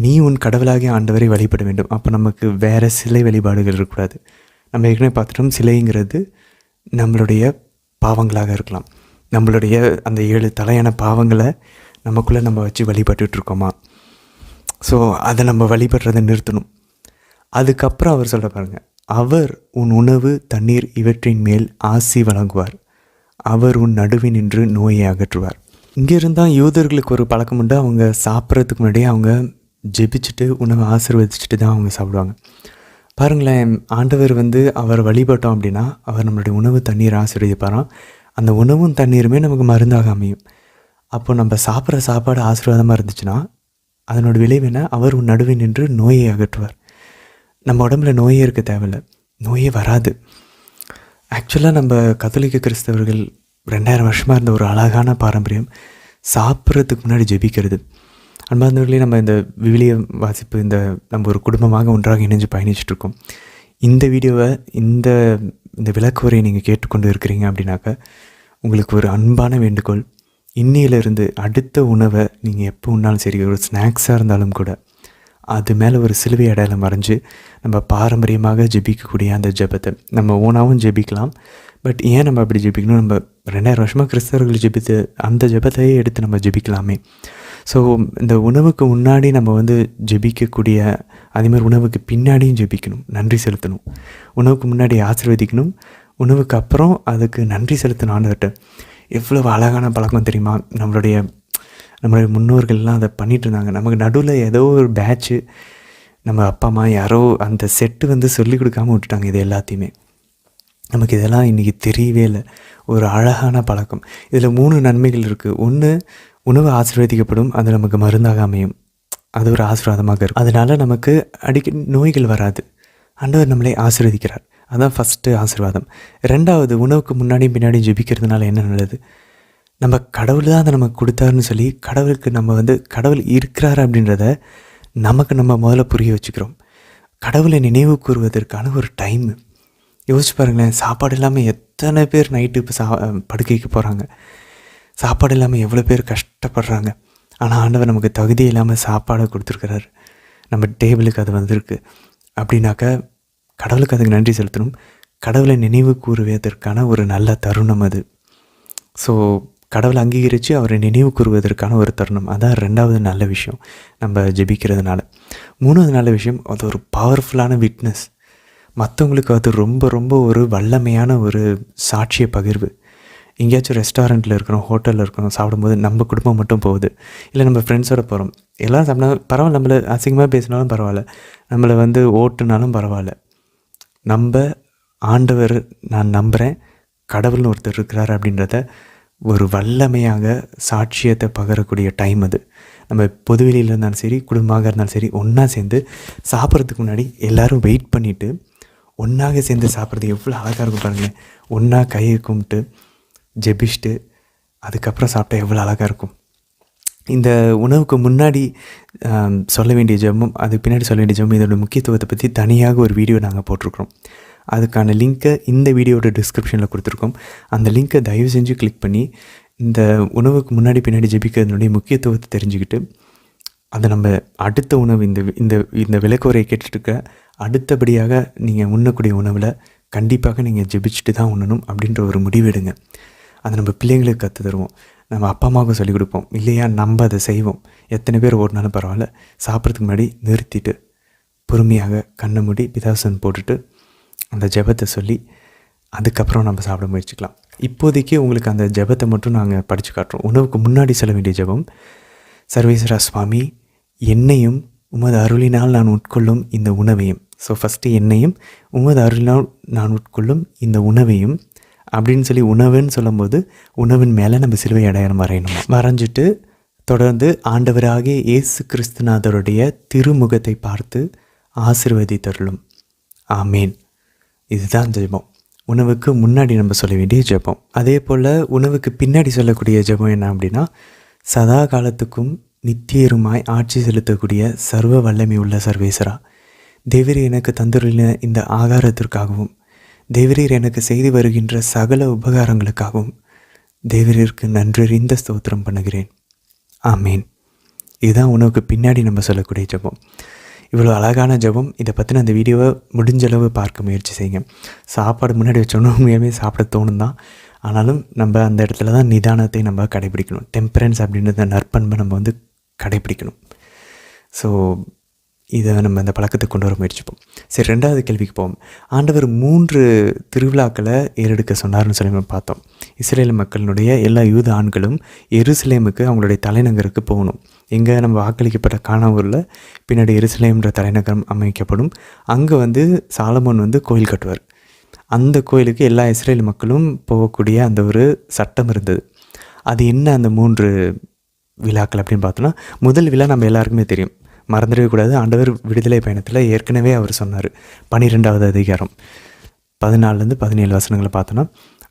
A: நீ உன் கடவுளாகிய ஆண்டவரை வழிபட வேண்டும். அப்போ நமக்கு வேறு சிலை வழிபாடுகள் இருக்கக்கூடாது. நம்ம ஏற்கனவே பார்த்துட்டோம், சிலைங்கிறது நம்மளுடைய பாவங்களாக இருக்கலாம். நம்மளுடைய அந்த 7 தலையான பாவங்களை நமக்குள்ளே நம்ம வச்சு வழிபட்டுருக்கோமா? ஸோ அதை நம்ம வழிபடுறதை நிறுத்தணும். அதுக்கப்புறம் அவர் சொல்ல பாருங்கள், அவர் உன் உணவு தண்ணீர் இவற்றின் மேல் ஆசி வழங்குவார், அவர் உன் நடுவே நின்று நோயை அகற்றுவார். இங்கே இருந்தால் யூதர்களுக்கு ஒரு பழக்கம் உண்டு. அவங்க சாப்பிட்றதுக்கு முன்னாடியே அவங்க ஜெபிச்சுட்டு உணவை ஆசீர்வதிச்சுட்டு தான் அவங்க சாப்பிடுவாங்க. பாருங்களேன், ஆண்டவர் அவர் வழிபட்டோம் அப்படின்னா அவர் நம்மளுடைய உணவு தண்ணீர் ஆசீர்வதிப்பாராம். அந்த உணவும் தண்ணீருமே நமக்கு மருந்தாக அமையும். அப்போ நம்ம சாப்பிட்ற சாப்பாடு ஆசீர்வாதமாக இருந்துச்சுன்னா அதனோட விளைவு என்ன, அவர் உன் நடுவே நின்று நோயை அகற்றுவார். நம்ம உடம்புல நோயே இருக்க தேவையில்லை, நோயே வராது. ஆக்சுவலாக நம்ம கத்தோலிக்க கிறிஸ்தவர்கள் 2000 வருஷமாக இருந்த ஒரு அழகான பாரம்பரியம் சாப்பிட்றதுக்கு முன்னாடி ஜெபிக்கிறது. அன்பார்ந்தவர்களே, நம்ம இந்த விவிலிய வாசிப்பு நம்ம ஒரு குடும்பமாக ஒன்றாக இணைஞ்சு பயணிச்சுட்ருக்கோம். இந்த வீடியோவை இந்த விளக்குவரை நீங்கள் கேட்டுக்கொண்டு இருக்கிறீங்க அப்படின்னாக்கா உங்களுக்கு ஒரு அன்பான வேண்டுகோள், இன்னையிலிருந்து அடுத்த உணவை நீங்கள் எப்போ உண்ணாலும் சரி, ஒரு ஸ்நாக்ஸாக இருந்தாலும் கூட அது மேலே ஒரு சிலுவை அடையாளம் வரைஞ்சி நம்ம பாரம்பரியமாக ஜெபிக்கக்கூடிய அந்த ஜெபத்தை நம்ம ஓனாகவும் ஜெபிக்கலாம். பட் ஏன் நம்ம அப்படி ஜெபிக்கணும்? நம்ம 2000 வருஷமாக கிறிஸ்தவர்கள் ஜெபித்து அந்த ஜெபத்தையே எடுத்து நம்ம ஜெபிக்கலாமே. ஸோ இந்த உணவுக்கு முன்னாடி நம்ம ஜெபிக்கக்கூடிய, அதேமாதிரி உணவுக்கு பின்னாடியும் ஜெபிக்கணும், நன்றி செலுத்தணும். உணவுக்கு முன்னாடி ஆசீர்வதிக்கணும், உணவுக்கு அப்புறம் அதுக்கு நன்றி செலுத்தணும் ஆண்டவர்கிட்ட. எவ்வளோ அழகான பழக்கம் தெரியுமா? நம்மளுடைய முன்னோர்கள்லாம் அதை பண்ணிகிட்டு இருந்தாங்க. நமக்கு நடுவில் ஏதோ ஒரு பேட்ச்சு, நம்ம அப்பா அம்மா யாரோ அந்த செட்டு சொல்லி கொடுக்காமல் விட்டுட்டாங்க. இது எல்லாத்தையுமே நமக்கு இதெல்லாம் இன்றைக்கி தெரியவே இல்லை. ஒரு அழகான பழக்கம். இதில் 3 நன்மைகள் இருக்குது. ஒன்று, உணவு ஆசீர்வதிக்கப்படும், அது நமக்கு மருந்தாக அமையும், அது ஒரு ஆசீர்வாதமாக இருக்கும். அதனால் நமக்கு அடிக்கடி நோய்கள் வராது. ஆண்டவர் நம்மளை ஆசீர்வதிக்கிறார். அதுதான் ஃபஸ்ட்டு ஆசீர்வாதம். 2வது, உணவுக்கு முன்னாடி பின்னாடி ஜெபிக்கிறதுனால என்ன நல்லது, நம்ம கடவுள் தான் அதை நமக்கு கொடுத்தாருன்னு சொல்லி கடவுளுக்கு நம்ம கடவுள் இருக்கிறார் அப்படின்றத நமக்கு நம்ம முதல்ல புரிய வச்சுக்கிறோம். கடவுளை நினைவு கூறுவதற்கான ஒரு டைமு. யோசிச்சு பாருங்களேன், சாப்பாடு இல்லாமல் எத்தனை பேர் நைட்டு இப்போ படுக்கைக்கு போகிறாங்க, சாப்பாடு இல்லாமல் எவ்வளோ பேர் கஷ்டப்படுறாங்க. ஆனால் ஆண்டவர் நமக்கு தகுதி இல்லாமல் சாப்பாடை கொடுத்துருக்கிறாரு, நம்ம டேபிளுக்கு அது வந்திருக்கு அப்படின்னாக்கா கடவுளுக்கு அதுக்கு நன்றி செலுத்தணும். கடவுளை நினைவு கூறுவதற்கான ஒரு நல்ல தருணம் அது. ஸோ கடவுளை அங்கீகரித்து அவரை நினைவு கூறுவதற்கான ஒரு தருணம். அதான் 2வது நல்ல விஷயம் நம்ம ஜெபிக்கிறதுனால. 3வது நல்ல விஷயம், அது ஒரு பவர்ஃபுல்லான விட்னஸ். மற்றவங்களுக்கு அது ரொம்ப ரொம்ப ஒரு வல்லமையான ஒரு சாட்சிய பகிர்வு. எங்கேயாச்சும் ரெஸ்டாரண்ட்டில் இருக்கிறோம், ஹோட்டலில் இருக்கிறோம், சாப்பிடும்போது நம்ம குடும்பம் மட்டும் போகுது, இல்லை நம்ம ஃப்ரெண்ட்ஸோடு போகிறோம், எல்லாம் சாப்பிட்டா பரவாயில்ல, நம்மளை அசிங்கமாக பேசினாலும் பரவாயில்ல, நம்மளை ஓட்டுனாலும் பரவாயில்ல, நம்ம ஆண்டவர் நான் நம்புகிறேன் கடவுள்னு ஒருத்தர் இருக்கிறார் அப்படின்றத ஒரு வல்லமையாக சாட்சியத்தை பகரக்கூடிய டைம் அது. நம்ம பொதுவெளியில் இருந்தாலும் சரி, குடும்பமாக இருந்தாலும் சரி, ஒன்றா சேர்ந்து சாப்பிட்றதுக்கு முன்னாடி எல்லோரும் வெயிட் பண்ணிவிட்டு ஒன்றாக சேர்ந்து சாப்பிட்றது எவ்வளோ அழகாக இருக்கும் பாருங்கள். ஒன்றா கையை கும்பிட்டு ஜெபிச்சுட்டு அதுக்கப்புறம் சாப்பிட்டா எவ்வளோ அழகாக இருக்கும். இந்த உணவுக்கு முன்னாடி சொல்ல வேண்டிய ஜெபம், அதுக்கு பின்னாடி சொல்ல வேண்டிய ஜெபம், இதோட முக்கியத்துவத்தை பற்றி தனியாக ஒரு வீடியோ நாங்கள் போட்டிருக்கிறோம். அதுக்கான லிங்க்கை இந்த வீடியோட டிஸ்கிரிப்ஷனில் கொடுத்துருக்கோம். அந்த லிங்க்கை தயவு செஞ்சு கிளிக் பண்ணி இந்த உணவுக்கு முன்னாடி பின்னாடி ஜெபிக்கிறதுனுடைய முக்கியத்துவத்தை தெரிஞ்சுக்கிட்டு அதை நம்ம அடுத்த உணவு இந்த விளக்குவரையை கேட்டுட்ருக்க அடுத்தபடியாக நீங்கள் உண்ணக்கூடிய உணவில் கண்டிப்பாக நீங்கள் ஜெபிச்சுட்டு தான் உண்ணணும் அப்படின்ற ஒரு முடிவெடுங்க. அதை நம்ம பிள்ளைங்களுக்கு கற்று தருவோம், நம்ம அப்பா அம்மாவுக்கும் சொல்லிக் கொடுப்போம், இல்லையா நம்ம அதை செய்வோம். எத்தனை பேர் ஓடினாலும் பரவாயில்ல, சாப்பிட்றதுக்கு முன்னாடி நிறுத்திட்டு பொறுமையாக கண்ணை மூடி பிதாசன் போட்டுட்டு அந்த ஜெபத்தை சொல்லி அதுக்கப்புறம் நம்ம சாப்பிட முயற்சிக்கலாம். இப்போதைக்கு உங்களுக்கு அந்த ஜெபத்தை மட்டும் நாங்கள் படித்து காட்டுறோம். உணவுக்கு முன்னாடி சொல்ல வேண்டிய ஜெபம், சர்வேஸ்வரா சுவாமி, என்னையும் உமது அருளினால் நான் உட்கொள்ளும் இந்த உணவையும். ஸோ ஃபஸ்ட்டு என்னையும் உமது அருளினால் நான் உட்கொள்ளும் இந்த உணவையும் அப்படின்னு சொல்லி உணவுன்னு சொல்லும்போது உணவின் மேலே நம்ம சிலுவை அடையாளம் வரையணும். வரைஞ்சிட்டு தொடர்ந்து ஆண்டவராகிய இயேசு கிறிஸ்துநாதருடைய திருமுகத்தை பார்த்து ஆசீர்வதித்தருளும். ஆமேன். இதுதான் ஜெபம். உணவுக்கு முன்னாடி நம்ம சொல்ல வேண்டிய ஜெபம். அதே போல் உணவுக்கு பின்னாடி சொல்லக்கூடிய ஜெபம் என்ன அப்படின்னா, சதா காலத்துக்கும் நித்தியருமாய் ஆட்சி செலுத்தக்கூடிய சர்வ வல்லமை உள்ள சர்வேஸ்வரா, தேவரீர் எனக்கு தந்துள்ள இந்த ஆகாரத்திற்காகவும் தேவரீர் எனக்கு செய்து வருகின்ற சகல உபகாரங்களுக்காகவும் தேவரீருக்கு நன்றறிந்த ஸ்தோத்திரம் பண்ணுகிறேன். ஆமேன். இதுதான் உணவுக்கு பின்னாடி நம்ம சொல்லக்கூடிய ஜெபம். இவ்வளோ அழகான ஜெபம். இதை பற்றின அந்த வீடியோவை முடிஞ்சளவு பார்க்க முயற்சி செய்யுங்க. சாப்பாடு முன்னாடி வச்சோன்னா உண்மையாகவே சாப்பிட தோணும் தான். ஆனாலும் நம்ம அந்த இடத்துல தான் நிதானத்தை நம்ம கடைபிடிக்கணும். டெம்பரன்ஸ் அப்படின்றத நற்பண்பை நம்ம வந்து கடைபிடிக்கணும். ஸோ இதை நம்ம அந்த பழக்கத்தை கொண்டு வர முயற்சிப்போம். சரி, 2வது கேள்விக்கு போவோம். ஆண்டவர் 3 திருவிழாக்களை ஏறெடுக்க சொன்னார்னு சொல்லி நம்ம பார்த்தோம். இஸ்ரேல் மக்களினுடைய எல்லா யூத ஆண்களும் எருசலேமுக்கு அவங்களுடைய தலைநகருக்கு போகணும். எங்கே நம்ம வாக்களிக்கப்பட்ட கானாவூரில் பின்னாடி எருசலேம்ன்ற தலைநகரம் அமைக்கப்படும். அங்கே வந்து சாலமோன் வந்து கோயில் கட்டுவார். அந்த கோயிலுக்கு எல்லா இஸ்ரேல் மக்களும் போகக்கூடிய அந்த ஒரு சட்டம் இருந்தது. அது என்ன அந்த 3 விழாக்கள் அப்படின்னு பார்த்தோன்னா, முதல் விழா நம்ம எல்லாருக்குமே தெரியும், மறந்துடவே கூடாது. ஆண்டவர் விடுதலை பயணத்தில் ஏற்கனவே அவர் சொன்னார். 12வது அதிகாரம் 14 17 வசனங்களை பார்த்தோன்னா,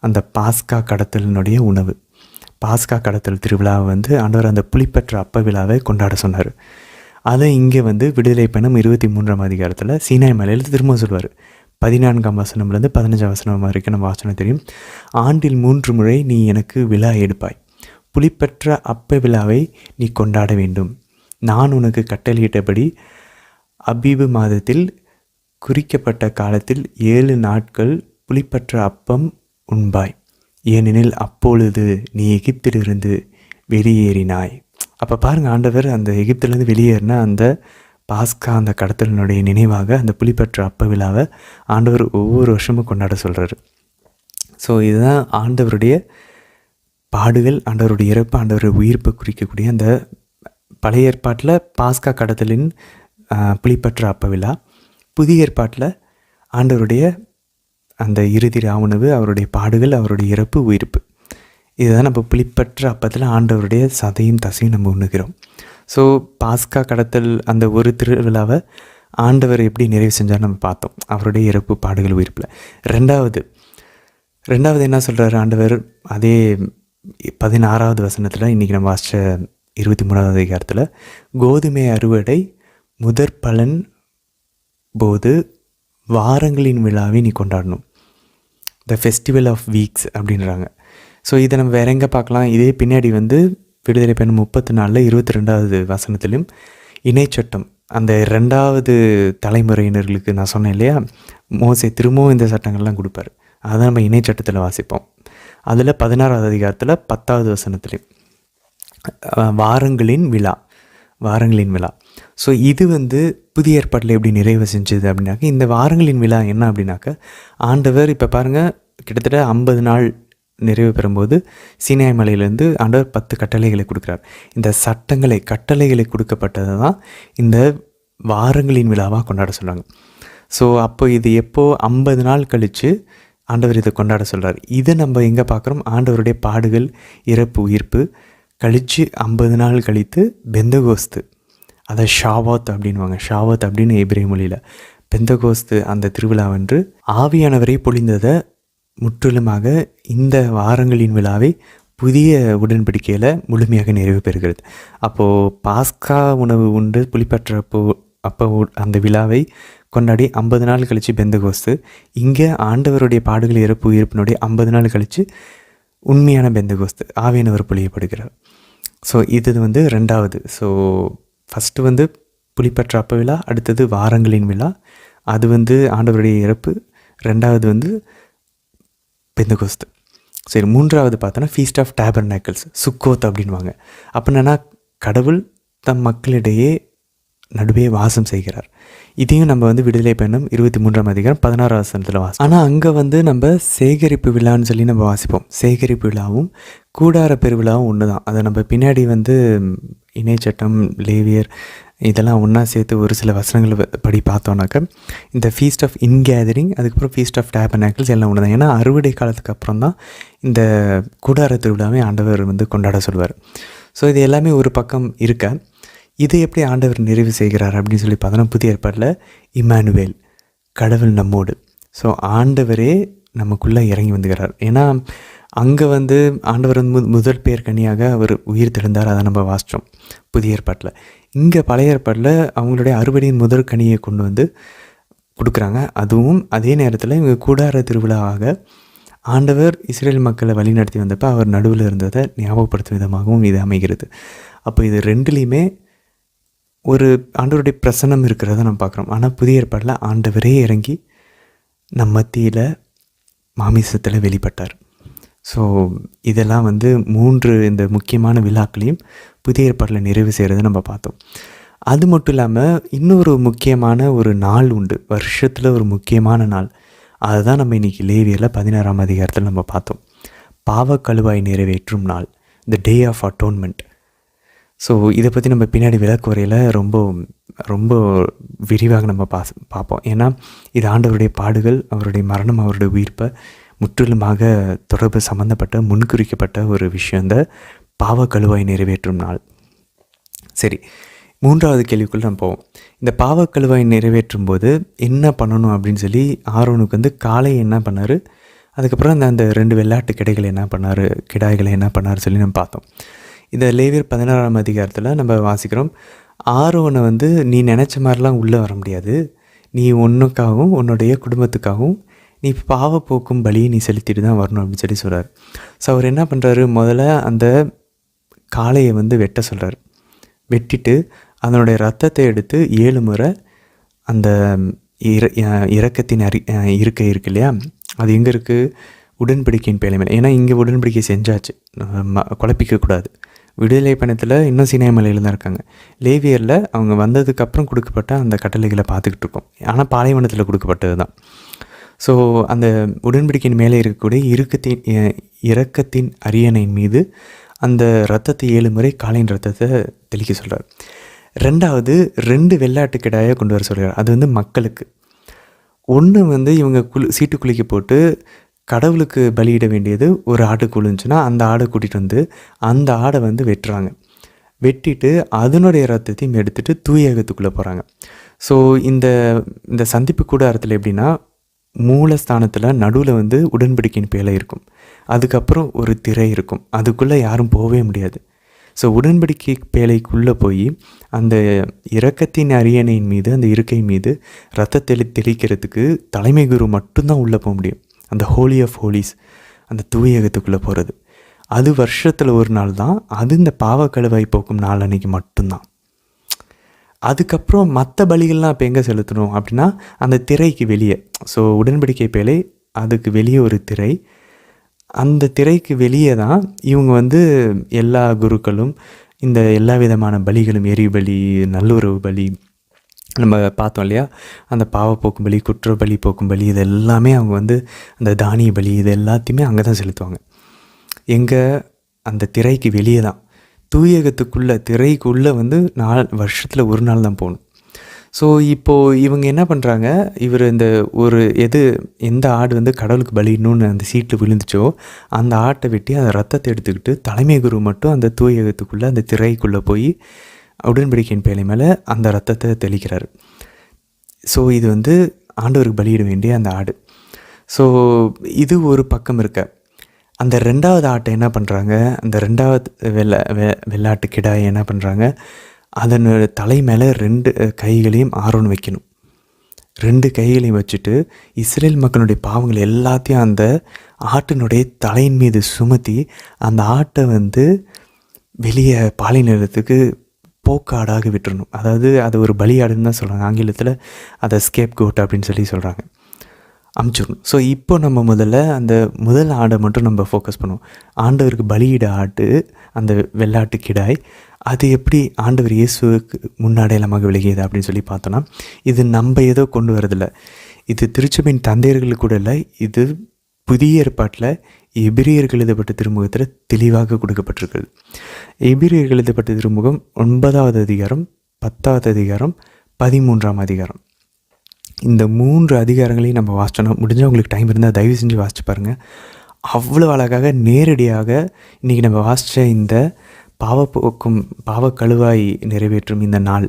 A: அந்த பாஸ்கா கடத்தலினுடைய உணவு, பாஸ்கா கடத்தல் திருவிழாவை வந்து ஆண்டவர் அந்த புளிப்பற்ற அப்ப விழாவை கொண்டாட சொன்னார். அதை இங்கே வந்து விடுதலை பயணம் 23ஆம் அதிகாரத்தில் சீனாய் மலையில் திரும்ப சொல்வார். 14ஆம் வசனம்லேருந்து 15ஆம் வசனம் வரைக்கும் நம்ம வாசனம் தெரியும். ஆண்டில் 3 முறை நீ எனக்கு விழா எடுப்பாய், புளிப்பற்ற அப்ப விழாவை நீ கொண்டாட வேண்டும். நான் உனக்கு கட்டளையிட்டபடி அபீபு மாதத்தில் குறிக்கப்பட்ட காலத்தில் 7 நாட்கள் புளிப்பற்ற அப்பம் உண்பாய், ஏனெனில் அப்பொழுது நீ எகிப்திலிருந்து வெளியேறினாய். அப்போ பாருங்கள், ஆண்டவர் அந்த எகிப்திலேருந்து வெளியேறின அந்த பாஸ்கா அந்த கடத்தலினுடைய நினைவாக அந்த புளிப்பற்ற அப்ப விழாவை ஆண்டவர் ஒவ்வொரு வருஷமும் கொண்டாட சொல்கிறாரு. ஸோ இதுதான் ஆண்டவருடைய பாடுகள், ஆண்டவருடைய இறப்பு, ஆண்டவருடைய உயிர்ப்பை குறிக்கக்கூடிய அந்த பழைய ஏற்பாட்டில் பாஸ்கா கடத்தலின் புளிப்பற்ற அப்ப விழா, புதிய ஏற்பாட்டில் ஆண்டவருடைய அந்த இறுதி ராவுணவு, அவருடைய பாடுகள், அவருடைய இறப்பு, உயிர்ப்பு. இதுதான் நம்ம புளிப்பற்ற அப்பத்தில் ஆண்டவருடைய சதையும் தசையும் நம்ம உண்ணுகிறோம். ஸோ பாஸ்கா கடத்தல் அந்த ஒரு திருவிழாவை ஆண்டவர் எப்படி நிறைவு செஞ்சார் நம்ம பார்த்தோம், அவருடைய இறப்பு, பாடுகள், உயிர்ப்பில். ரெண்டாவது என்ன சொல்கிறார் ஆண்டவர்? அதே 16வது வசனத்தில் இன்றைக்கி நம்ம வாசித்த 23வது அதிகாரத்தில், கோதுமை அறுவடை முதற் பலன் போது வாரங்களின் விழாவை நீ கொண்டாடணும், த ஃபெஸ்டிவல் ஆஃப் வீக்ஸ் அப்படின்றாங்க. ஸோ இதை நம்ம வேற எங்கே பார்க்கலாம்? இதே பின்னாடி வந்து விடுதலை பயணம் 34 22வது வசனத்திலும் இணைச்சட்டம், அந்த 2வது தலைமுறையினர்களுக்கு நான் சொன்னேன் இல்லையா, மோசே திரும்பவும் இந்த சட்டங்கள்லாம் கொடுப்பார். அதை நம்ம இணைச்சட்டத்தில் வாசிப்போம். அதில் 16வது அதிகாரத்தில் 10வது வசனத்திலையும் வாரங்களின் விழா. ஸோ இது வந்து புதிய ஏற்பாட்டில் எப்படி நிறைவு செஞ்சது அப்படின்னாக்க, இந்த வாரங்களின் விழா என்ன அப்படின்னாக்க, ஆண்டவர் இப்போ பாருங்கள் கிட்டத்தட்ட 50 நாள் நிறைவு பெறும்போது சீனாய் மலையிலேருந்து ஆண்டவர் 10 கட்டளைகளை கொடுக்குறார். இந்த கட்டளைகளை கொடுக்கப்பட்டது தான் இந்த வாரங்களின் விழாவாக கொண்டாட சொல்கிறாங்க. ஸோ அப்போ இது எப்போது 50 நாள் கழித்து ஆண்டவர் இதை கொண்டாட சொல்கிறார். இதை நம்ம எங்கே பார்க்குறோம்? ஆண்டவருடைய பாடுகள், இறப்பு, உயிர்ப்பு கழித்து 50 நாள் கழித்து பெந்தகோஸ்து, அதை ஷாவாத் அப்படின்வாங்க. ஷாவாத் அப்படின்னு எபிரேய மொழியில் பெந்தகோஸ்து அந்த திருவிழாவன்று ஆவியானவரை பொழிந்ததை முற்றிலுமாக இந்த வாரங்களின் விழாவை புதிய உடன்படிக்கையில் முழுமையாக நிறைவு பெறுகிறது. அப்போது பாஸ்கா உணவு உண்டு புளிப்பற்ற அப்போ அந்த விழாவை கொண்டாடி 50 நாள் கழித்து பெந்தகோஸ்து, இங்கே ஆண்டவருடைய பாடுகள், இறப்பு, உயிர்ப்பினுடைய 50 நாள் கழித்து உண்மையான பெந்தகோஸ்து, ஆவியானவர் பொழியப்படுகிறார். ஸோ இது வந்து 2வது. ஸோ ஃபஸ்ட்டு வந்து புளிப்பற்ற அப்ப விழா, அடுத்தது வாரங்களின் விழா, அது வந்து ஆண்டவருடைய இறப்பு, 2வது வந்து பெந்தகோஸ்து. சரி, 3வது பார்த்தோன்னா ஃபீஸ்ட் ஆஃப் டேபர்நாக்கிள்ஸ், சுக்கோத் அப்படின்வாங்க. அப்போ என்னென்னா, கடவுள் தம் மக்களிடையே நடுவே வாசம் செய்கிறார். இதையும் நம்ம வந்து விடுதலை பயணம் 23ஆம் அதிகாரம் 16வது வசனத்தில் வாசிப்போம். ஆனால் அங்கே வந்து நம்ம சேகரிப்பு விழான்னு சொல்லி நம்ம வாசிப்போம். சேகரிப்பு விழாவும் கூடார பெருவிழாவும் ஒன்று தான். அதை நம்ம பின்னாடி வந்து இணைச்சட்டம், லேவியர் இதெல்லாம் ஒன்றா சேர்த்து ஒரு சில வசனங்கள் படி பார்த்தோன்னாக்க, இந்த ஃபீஸ்ட் ஆஃப் இன்கேதரிங், அதுக்கப்புறம் ஃபீஸ்ட் ஆஃப் டேபர்நாக்கிள்ஸ் எல்லாம் ஒன்று தான். ஏன்னா அறுவடை காலத்துக்கு அப்புறம் தான் இந்த கூடார திருவிழாவே ஆண்டவர் வந்து கொண்டாட சொல்வார். ஸோ இது எல்லாமே ஒரு பக்கம் இருக்க, இதை எப்படி ஆண்டவர் நிறைவு செய்கிறார் அப்படின்னு சொல்லி பார்த்தோன்னா, புதிய ஏற்பாட்டில் இம்மானுவேல், கடவுள் நம்மோடு. ஸோ ஆண்டவரே நமக்குள்ளே இறங்கி வந்துக்கிறார். ஏன்னா அங்கே வந்து ஆண்டவர் வந்து முதல் பேர் கனியாக அவர் உயிர் தெழுந்தார். அதை நம்ம வாசித்தோம் புதிய ஏற்பாட்டில். இங்கே பழைய ஏற்பாட்டில் அவங்களுடைய அறுவடையின் முதல் கனியை கொண்டு வந்து கொடுக்குறாங்க. அதுவும் அதே நேரத்தில் இவங்க கூடார திருவிழாவாக ஆண்டவர் இஸ்ரேல் மக்களை வழிநடத்தி வந்தப்போ அவர் நடுவில் இருந்ததை ஞாபகப்படுத்தும் விதமாகவும் இது அமைகிறது. அப்போ இது ரெண்டுலேயுமே ஒரு ஆண்டவருடைய பிரசன்னம் இருக்கிறத நம்ம பார்க்குறோம். ஆனால் புதிய ஏற்பாட்டில் ஆண்டவரே இறங்கி நம் மத்தியில் மாமிசத்தில் வெளிப்பட்டார். ஸோ இதெல்லாம் வந்து 3 இந்த முக்கியமான விழாக்களையும் புதிய ஏற்பாட்டில் நிறைவு செய்கிறத நம்ம பார்த்தோம். அது மட்டும் இல்லாமல் இன்னொரு முக்கியமான ஒரு நாள் உண்டு, வருஷத்தில் ஒரு முக்கியமான நாள். அதுதான் நம்ம இன்றைக்கி லேவியரில் 16ஆம் அதிகாரத்தில் நம்ம பார்த்தோம். பாவக்கழுவாய் நிறைவேற்றும் நாள், த டே ஆஃப் அட்டோன்மெண்ட். ஸோ இதை பற்றி நம்ம பின்னாடி விளக்குறையில் ரொம்ப ரொம்ப விரிவாக நம்ம பார்ப்போம். ஏன்னா இது ஆண்டவருடைய பாடுகள், அவருடைய மரணம், அவருடைய உயிர்ப்பை முற்றிலுமாக தொடர்பு சம்மந்தப்பட்ட முன்குறிக்கப்பட்ட ஒரு விஷயம் இந்த பாவக்கழுவாய் நிறைவேற்றும் நாள். சரி, 3வது கேள்விக்குள்ளே நம்ம போவோம். இந்த பாவக்கழுவாய் நிறைவேற்றும் போது என்ன பண்ணணும் அப்படின்னு சொல்லி ஆரோனுக்கு வந்து காலை என்ன பண்ணார், அதுக்கப்புறம் அந்த 2 வெள்ளாட்டு கிடாய்களை என்ன பண்ணார் சொல்லி நம்ம பார்த்தோம். இந்த லேவியர் 16ஆம் அதிகாரத்தில் நம்ம வாசிக்கிறோம். ஆரோனை வந்து நீ நினச்ச மாதிரிலாம் உள்ளே வர முடியாது, நீ உன்னுக்காகவும் உன்னுடைய குடும்பத்துக்காகவும் நீ பாவ போக்கும் பலியை நீ செலுத்திட்டு தான் வரணும் அப்படின்னு சொல்லி சொல்கிறார். ஸோ அவர் என்ன பண்ணுறாரு, முதல்ல அந்த காளையை வந்து வெட்ட சொல்கிறார். வெட்டிட்டு அதனுடைய ரத்தத்தை எடுத்து 7 முறை அந்த இரக்கத்தின் இருக்கை இருக்கு இல்லையா, அது எங்கே இருக்குது, உடன்படிக்கையின் பேலை மேலே. ஏன்னா இங்கே உடன்படிக்கை செஞ்சாச்சு, குழப்பிக்கக்கூடாது. விடுதலை பயணத்தில் இன்னும் சீனாய் மலையில் தான் இருக்காங்க. லேவியரில் அவங்க வந்ததுக்கப்புறம் கொடுக்கப்பட்ட அந்த கட்டளைகளை பார்த்துக்கிட்டு இருக்கோம். ஆனால் பாலைவனத்தில் கொடுக்கப்பட்டது தான். ஸோ அந்த உடன்படிக்கையின் மேலே இருக்கக்கூடிய இரக்கத்தின் அரியணையின் மீது அந்த ரத்தத்தை 7 முறை காளையின் ரத்தத்தை தெளிக்க சொல்கிறார். 2வது 2 வெள்ளாட்டு கிடாயை கொண்டு வர சொல்கிறார். அது வந்து மக்களுக்கு. ஒன்று வந்து இவங்க சீட்டு குளிக்க போட்டு கடவுளுக்கு பலியிட வேண்டியது ஒரு ஆடு குளிஞ்சுன்னா அந்த ஆடை கூட்டிகிட்டு வந்து அந்த ஆடை வந்து வெட்டுறாங்க. வெட்டிட்டு அதனுடைய ரத்தத்தையும் எடுத்துகிட்டு தூயகத்துக்குள்ளே போகிறாங்க. ஸோ இந்த சந்திப்பு கூடாரத்தில் எப்படின்னா, மூலஸ்தானத்தில் நடுவில் வந்து உடன்படிக்கையின் பேலை இருக்கும், அதுக்கப்புறம் ஒரு திரை இருக்கும், அதுக்குள்ளே யாரும் போகவே முடியாது. ஸோ உடன்படிக்கை பேலைக்குள்ளே போய் அந்த இரக்கத்தின் அரியணையின் மீது அந்த இருக்கை மீது ரத்தத்தை தெளிக்கிறதுக்கு தலைமை குரு மட்டும்தான் உள்ளே போக முடியும். அந்த ஹோலி ஆஃப் ஹோலிஸ், அந்த தூயகத்துக்குள்ளே போகிறது, அது வருஷத்தில் ஒரு நாள் தான். அது இந்த பாவக்கழுவாய் போக்கும் நாள் அன்றைக்கி மட்டும்தான். அதுக்கப்புறம் மற்ற பலிகள்லாம் இப்போ எங்கே செலுத்தணும் அப்படின்னா அந்த திரைக்கு வெளியே. ஸோ உடன்படிக்கை பேலை அதுக்கு வெளியே ஒரு திரை, அந்த திரைக்கு வெளியே தான் இவங்க வந்து எல்லா குருக்களும் இந்த எல்லா விதமான பலிகளும், எரிபலி, நல்லுறவு பலி, நம்ம பார்த்தோம் இல்லையா, அந்த பாவப்போக்கும் பலி, குற்ற பலி போக்கும் பலி, இது எல்லாமே அவங்க வந்து அந்த தானிய பலி இது எல்லாத்தையுமே அங்கே தான் செலுத்துவாங்க. எங்கே, அந்த திரைக்கு வெளியே தான். தூயகத்துக்குள்ளே திரைக்குள்ளே வந்து வருஷத்தில் ஒரு நாள் தான் போகணும். ஸோ இப்போது இவங்க என்ன பண்ணுறாங்க, இவர் இந்த எந்த ஆடு வந்து கடவுளுக்கு பலிடணும்னு அந்த சீட்டில் விழுந்துச்சோ அந்த ஆட்டை வெட்டி அந்த ரத்தத்தை எடுத்துக்கிட்டு தலைமை குரு மட்டும் அந்த தூயகத்துக்குள்ளே அந்த திரைக்குள்ளே போய் உடன்படிக்கையின் பேலை மேலே அந்த ரத்தத்தை தெளிக்கிறார். ஸோ இது வந்து ஆண்டவருக்கு பலியிட வேண்டிய அந்த ஆடு. ஸோ இது ஒரு பக்கம் இருக்க. அந்த 2வது ஆட்டை என்ன பண்ணுறாங்க, அந்த 2வது வெள்ளாட்டு கிடாயை என்ன பண்ணுறாங்க, அதன் தலை மேலே 2 கைகளையும் ஆரோன் வைக்கணும். 2 கைகளையும் வச்சுட்டு இஸ்ரேல் மக்களுடைய பாவங்கள் எல்லாத்தையும் அந்த ஆட்டினுடைய தலையின் மீது சுமத்தி அந்த ஆட்டை வந்து வெளியே பாலை நிலத்துக்கு போக்காடாக விட்டுறணும். அதாவது அது ஒரு பலியாடுன்னு தான் சொல்கிறாங்க. ஆங்கிலத்தில் அதை ஸ்கேப் கோட் அப்படின்னு சொல்லி சொல்கிறாங்க, அமுச்சிடணும். ஸோ இப்போ நம்ம அந்த முதல் ஆடை மட்டும் நம்ம ஃபோக்கஸ் பண்ணுவோம். ஆண்டவருக்கு பலியிட ஆட்டு அந்த வெள்ளாட்டு கிடாய், அது எப்படி ஆண்டவர் இயேசுக்கு முன்னடையாளமாக விலகியது அப்படின்னு சொல்லி பார்த்தோன்னா, இது நம்ம ஏதோ கொண்டு வரதில்லை, இது திருச்சபையின் தந்தையர்களுக்கு கூட இல்லை, இது புதிய ஏற்பாட்டில் எபிரியர்கள் எழுதப்பட்ட திருமுகத்தில் தெளிவாக கொடுக்கப்பட்டிருக்கிறது. எபிரியர்கள் எழுதப்பட்ட திருமுகம் 9வது அதிகாரம், 10வது அதிகாரம், 13ஆம் அதிகாரம். இந்த 3 அதிகாரங்களையும் நம்ம வாசிச்சோன்னா, முடிஞ்சால் உங்களுக்கு டைம் இருந்தால் தயவு செஞ்சு வாசிச்சு பாருங்கள். அவ்வளோ அழகாக நேரடியாக இன்றைக்கி நம்ம வாசித்த இந்த பாவக்கழுவாய் நிறைவேற்றும் இந்த நாள்,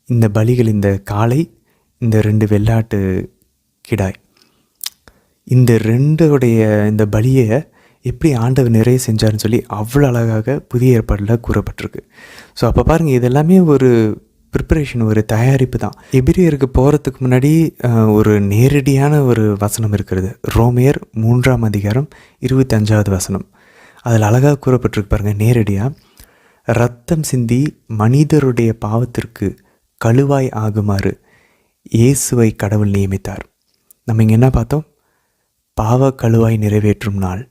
A: இந்த பலிகள், இந்த காளை, இந்த 2 வெள்ளாட்டு கிடாய், இந்த ரெண்டோடைய இந்த பலியை எப்படி ஆண்டவர் நிறைய செஞ்சார்னு சொல்லி அவ்வளோ அழகாக புதிய ஏற்பாடில் கூறப்பட்டிருக்கு. ஸோ அப்போ பாருங்கள், இதெல்லாமே ஒரு ப்ரிப்பரேஷன், ஒரு தயாரிப்பு தான். எபிரியருக்கு போகிறதுக்கு முன்னாடி ஒரு நேரடியான ஒரு வசனம் இருக்கிறது. ரோமையர் 3ஆம் அதிகாரம் 25வது வசனம். அதில் அழகாக கூறப்பட்டிருக்கு பாருங்கள், நேரடியாக இரத்தம் சிந்தி மனிதருடைய பாவத்திற்கு கழுவாய் ஆகுமாறு இயேசுவை கடவுள் நியமித்தார். நம்ம இங்கே என்ன பார்த்தோம்? பாவ கழுவாய் நிறைவேற்றும் நாள்.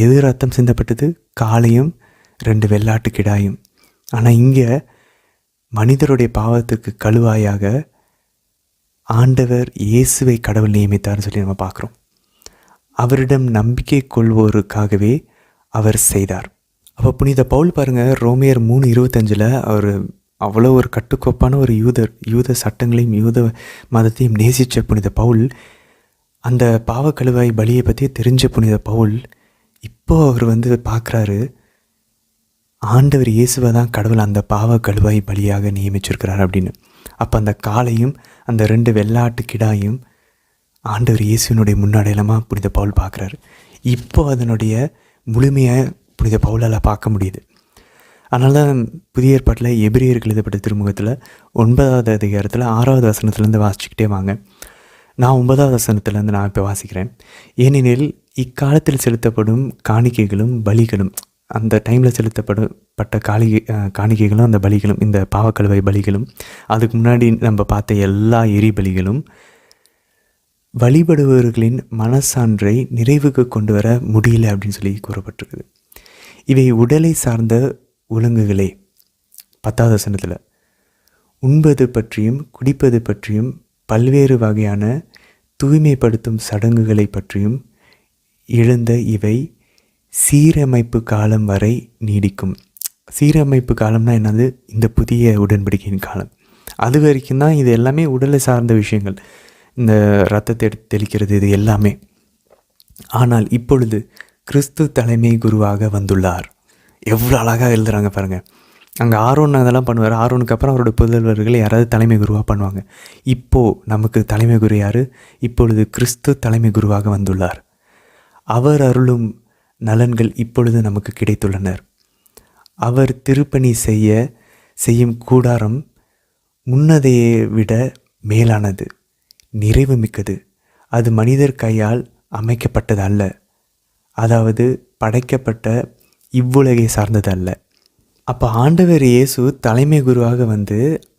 A: எது ரத்தம் சிந்தப்பட்டது? காளையும் 2 வெள்ளாட்டு கிடாயும். ஆனால் இங்கே மனிதருடைய பாவத்துக்கு கழுவாயாக ஆண்டவர் இயேசுவை கடவுள் நியமித்தார்னு சொல்லி நம்ம பார்க்குறோம். அவரிடம் நம்பிக்கை கொள்வோருக்காகவே அவர் செய்தார். அப்போ புனித பவுல் பாருங்கள், ரோமையர் 3:25 அவர் அவ்வளோ ஒரு கட்டுக்கோப்பான ஒரு யூத சட்டங்களையும் யூத மதத்தையும் நேசித்த புனித பவுல், அந்த பாவ கழுவாய் பலியை பற்றி தெரிஞ்ச புனித பவுல் இப்போது அவர் பார்க்குறாரு, ஆண்டவர் இயேசுவை தான் கடவுள் அந்த பாவ கழுவாய் பலியாக நியமிச்சிருக்கிறார் அப்படின்னு. அப்போ அந்த காளையும் அந்த 2 வெள்ளாட்டு கிடாயும் ஆண்டவர் இயேசுவினுடைய முன்னடையாளமாக புனித பவுல் பார்க்குறாரு. இப்போ அதனுடைய முழுமையாக புனித பவுலால் பார்க்க முடியுது. அதனால தான் புதிய ஏற்பாட்டில் எபிரியருக்கு எழுதப்பட்ட திருமுகத்தில் 9வது அதிகாரத்தில் 6வது வசனத்துலேருந்து வாசிச்சுக்கிட்டே வாங்க. நான் 9வது வசனத்துலேருந்து நான் இப்போ வாசிக்கிறேன். ஏனெனில் இக்காலத்தில் செலுத்தப்படும் காணிக்கைகளும் பலிகளும், அந்த டைமில் செலுத்தப்பட்ட காணிக்கைகளும் அந்த பலிகளும், இந்த பாவக்கழுவை பலிகளும், அதுக்கு முன்னாடி நம்ம பார்த்த எல்லா எரி பலிகளும் வழிபடுபவர்களின் மனசான்றை நிறைவுக்கு கொண்டு வர முடியல அப்படின்னு சொல்லி கூறப்பட்டிருக்குது. இவை உடலை சார்ந்த ஒழுங்குகளே. 10வது வசனத்தில் உண்பது பற்றியும் குடிப்பது பற்றியும் பல்வேறு வகையான தூய்மைப்படுத்தும் சடங்குகளை பற்றியும் எழுந்த இவை சீரமைப்பு காலம் வரை நீடிக்கும். சீரமைப்பு காலம்னா என்னது? இந்த புதிய உடன்படிக்கையின் காலம். அது வரைக்கும் தான் இது எல்லாமே உடலை சார்ந்த விஷயங்கள், இந்த இரத்தத்தை எடுத்து தெளிக்கிறது, இது எல்லாமே. ஆனால் இப்பொழுது கிறிஸ்து தலைமை குருவாக வந்துள்ளார். எவ்வளோ அழகாக எழுதுகிறாங்க பாருங்கள். அங்கே ஆரோன் அதெல்லாம் பண்ணுவார். ஆரோனுக்கு அப்புறம் அவருடைய புதல்வர்கள் யாராவது தலைமை குருவாக பண்ணுவாங்க. இப்போது நமக்கு தலைமை குரு யார்? இப்பொழுது கிறிஸ்து தலைமை குருவாக வந்துள்ளார். அவர் அருளும் நலன்கள் இப்பொழுது நமக்கு கிடைத்துள்ளனர். அவர் திருப்பணி செய்யும் கூடாரம் முன்னதையை விட மேலானது, நிறைவு மிக்கது. அது மனிதர் கையால் அமைக்கப்பட்டது அல்ல, அதாவது படைக்கப்பட்ட இவ்வுலகை சார்ந்தது அல்ல. அப்போ ஆண்டவர் இயேசு தலைமை குருவாக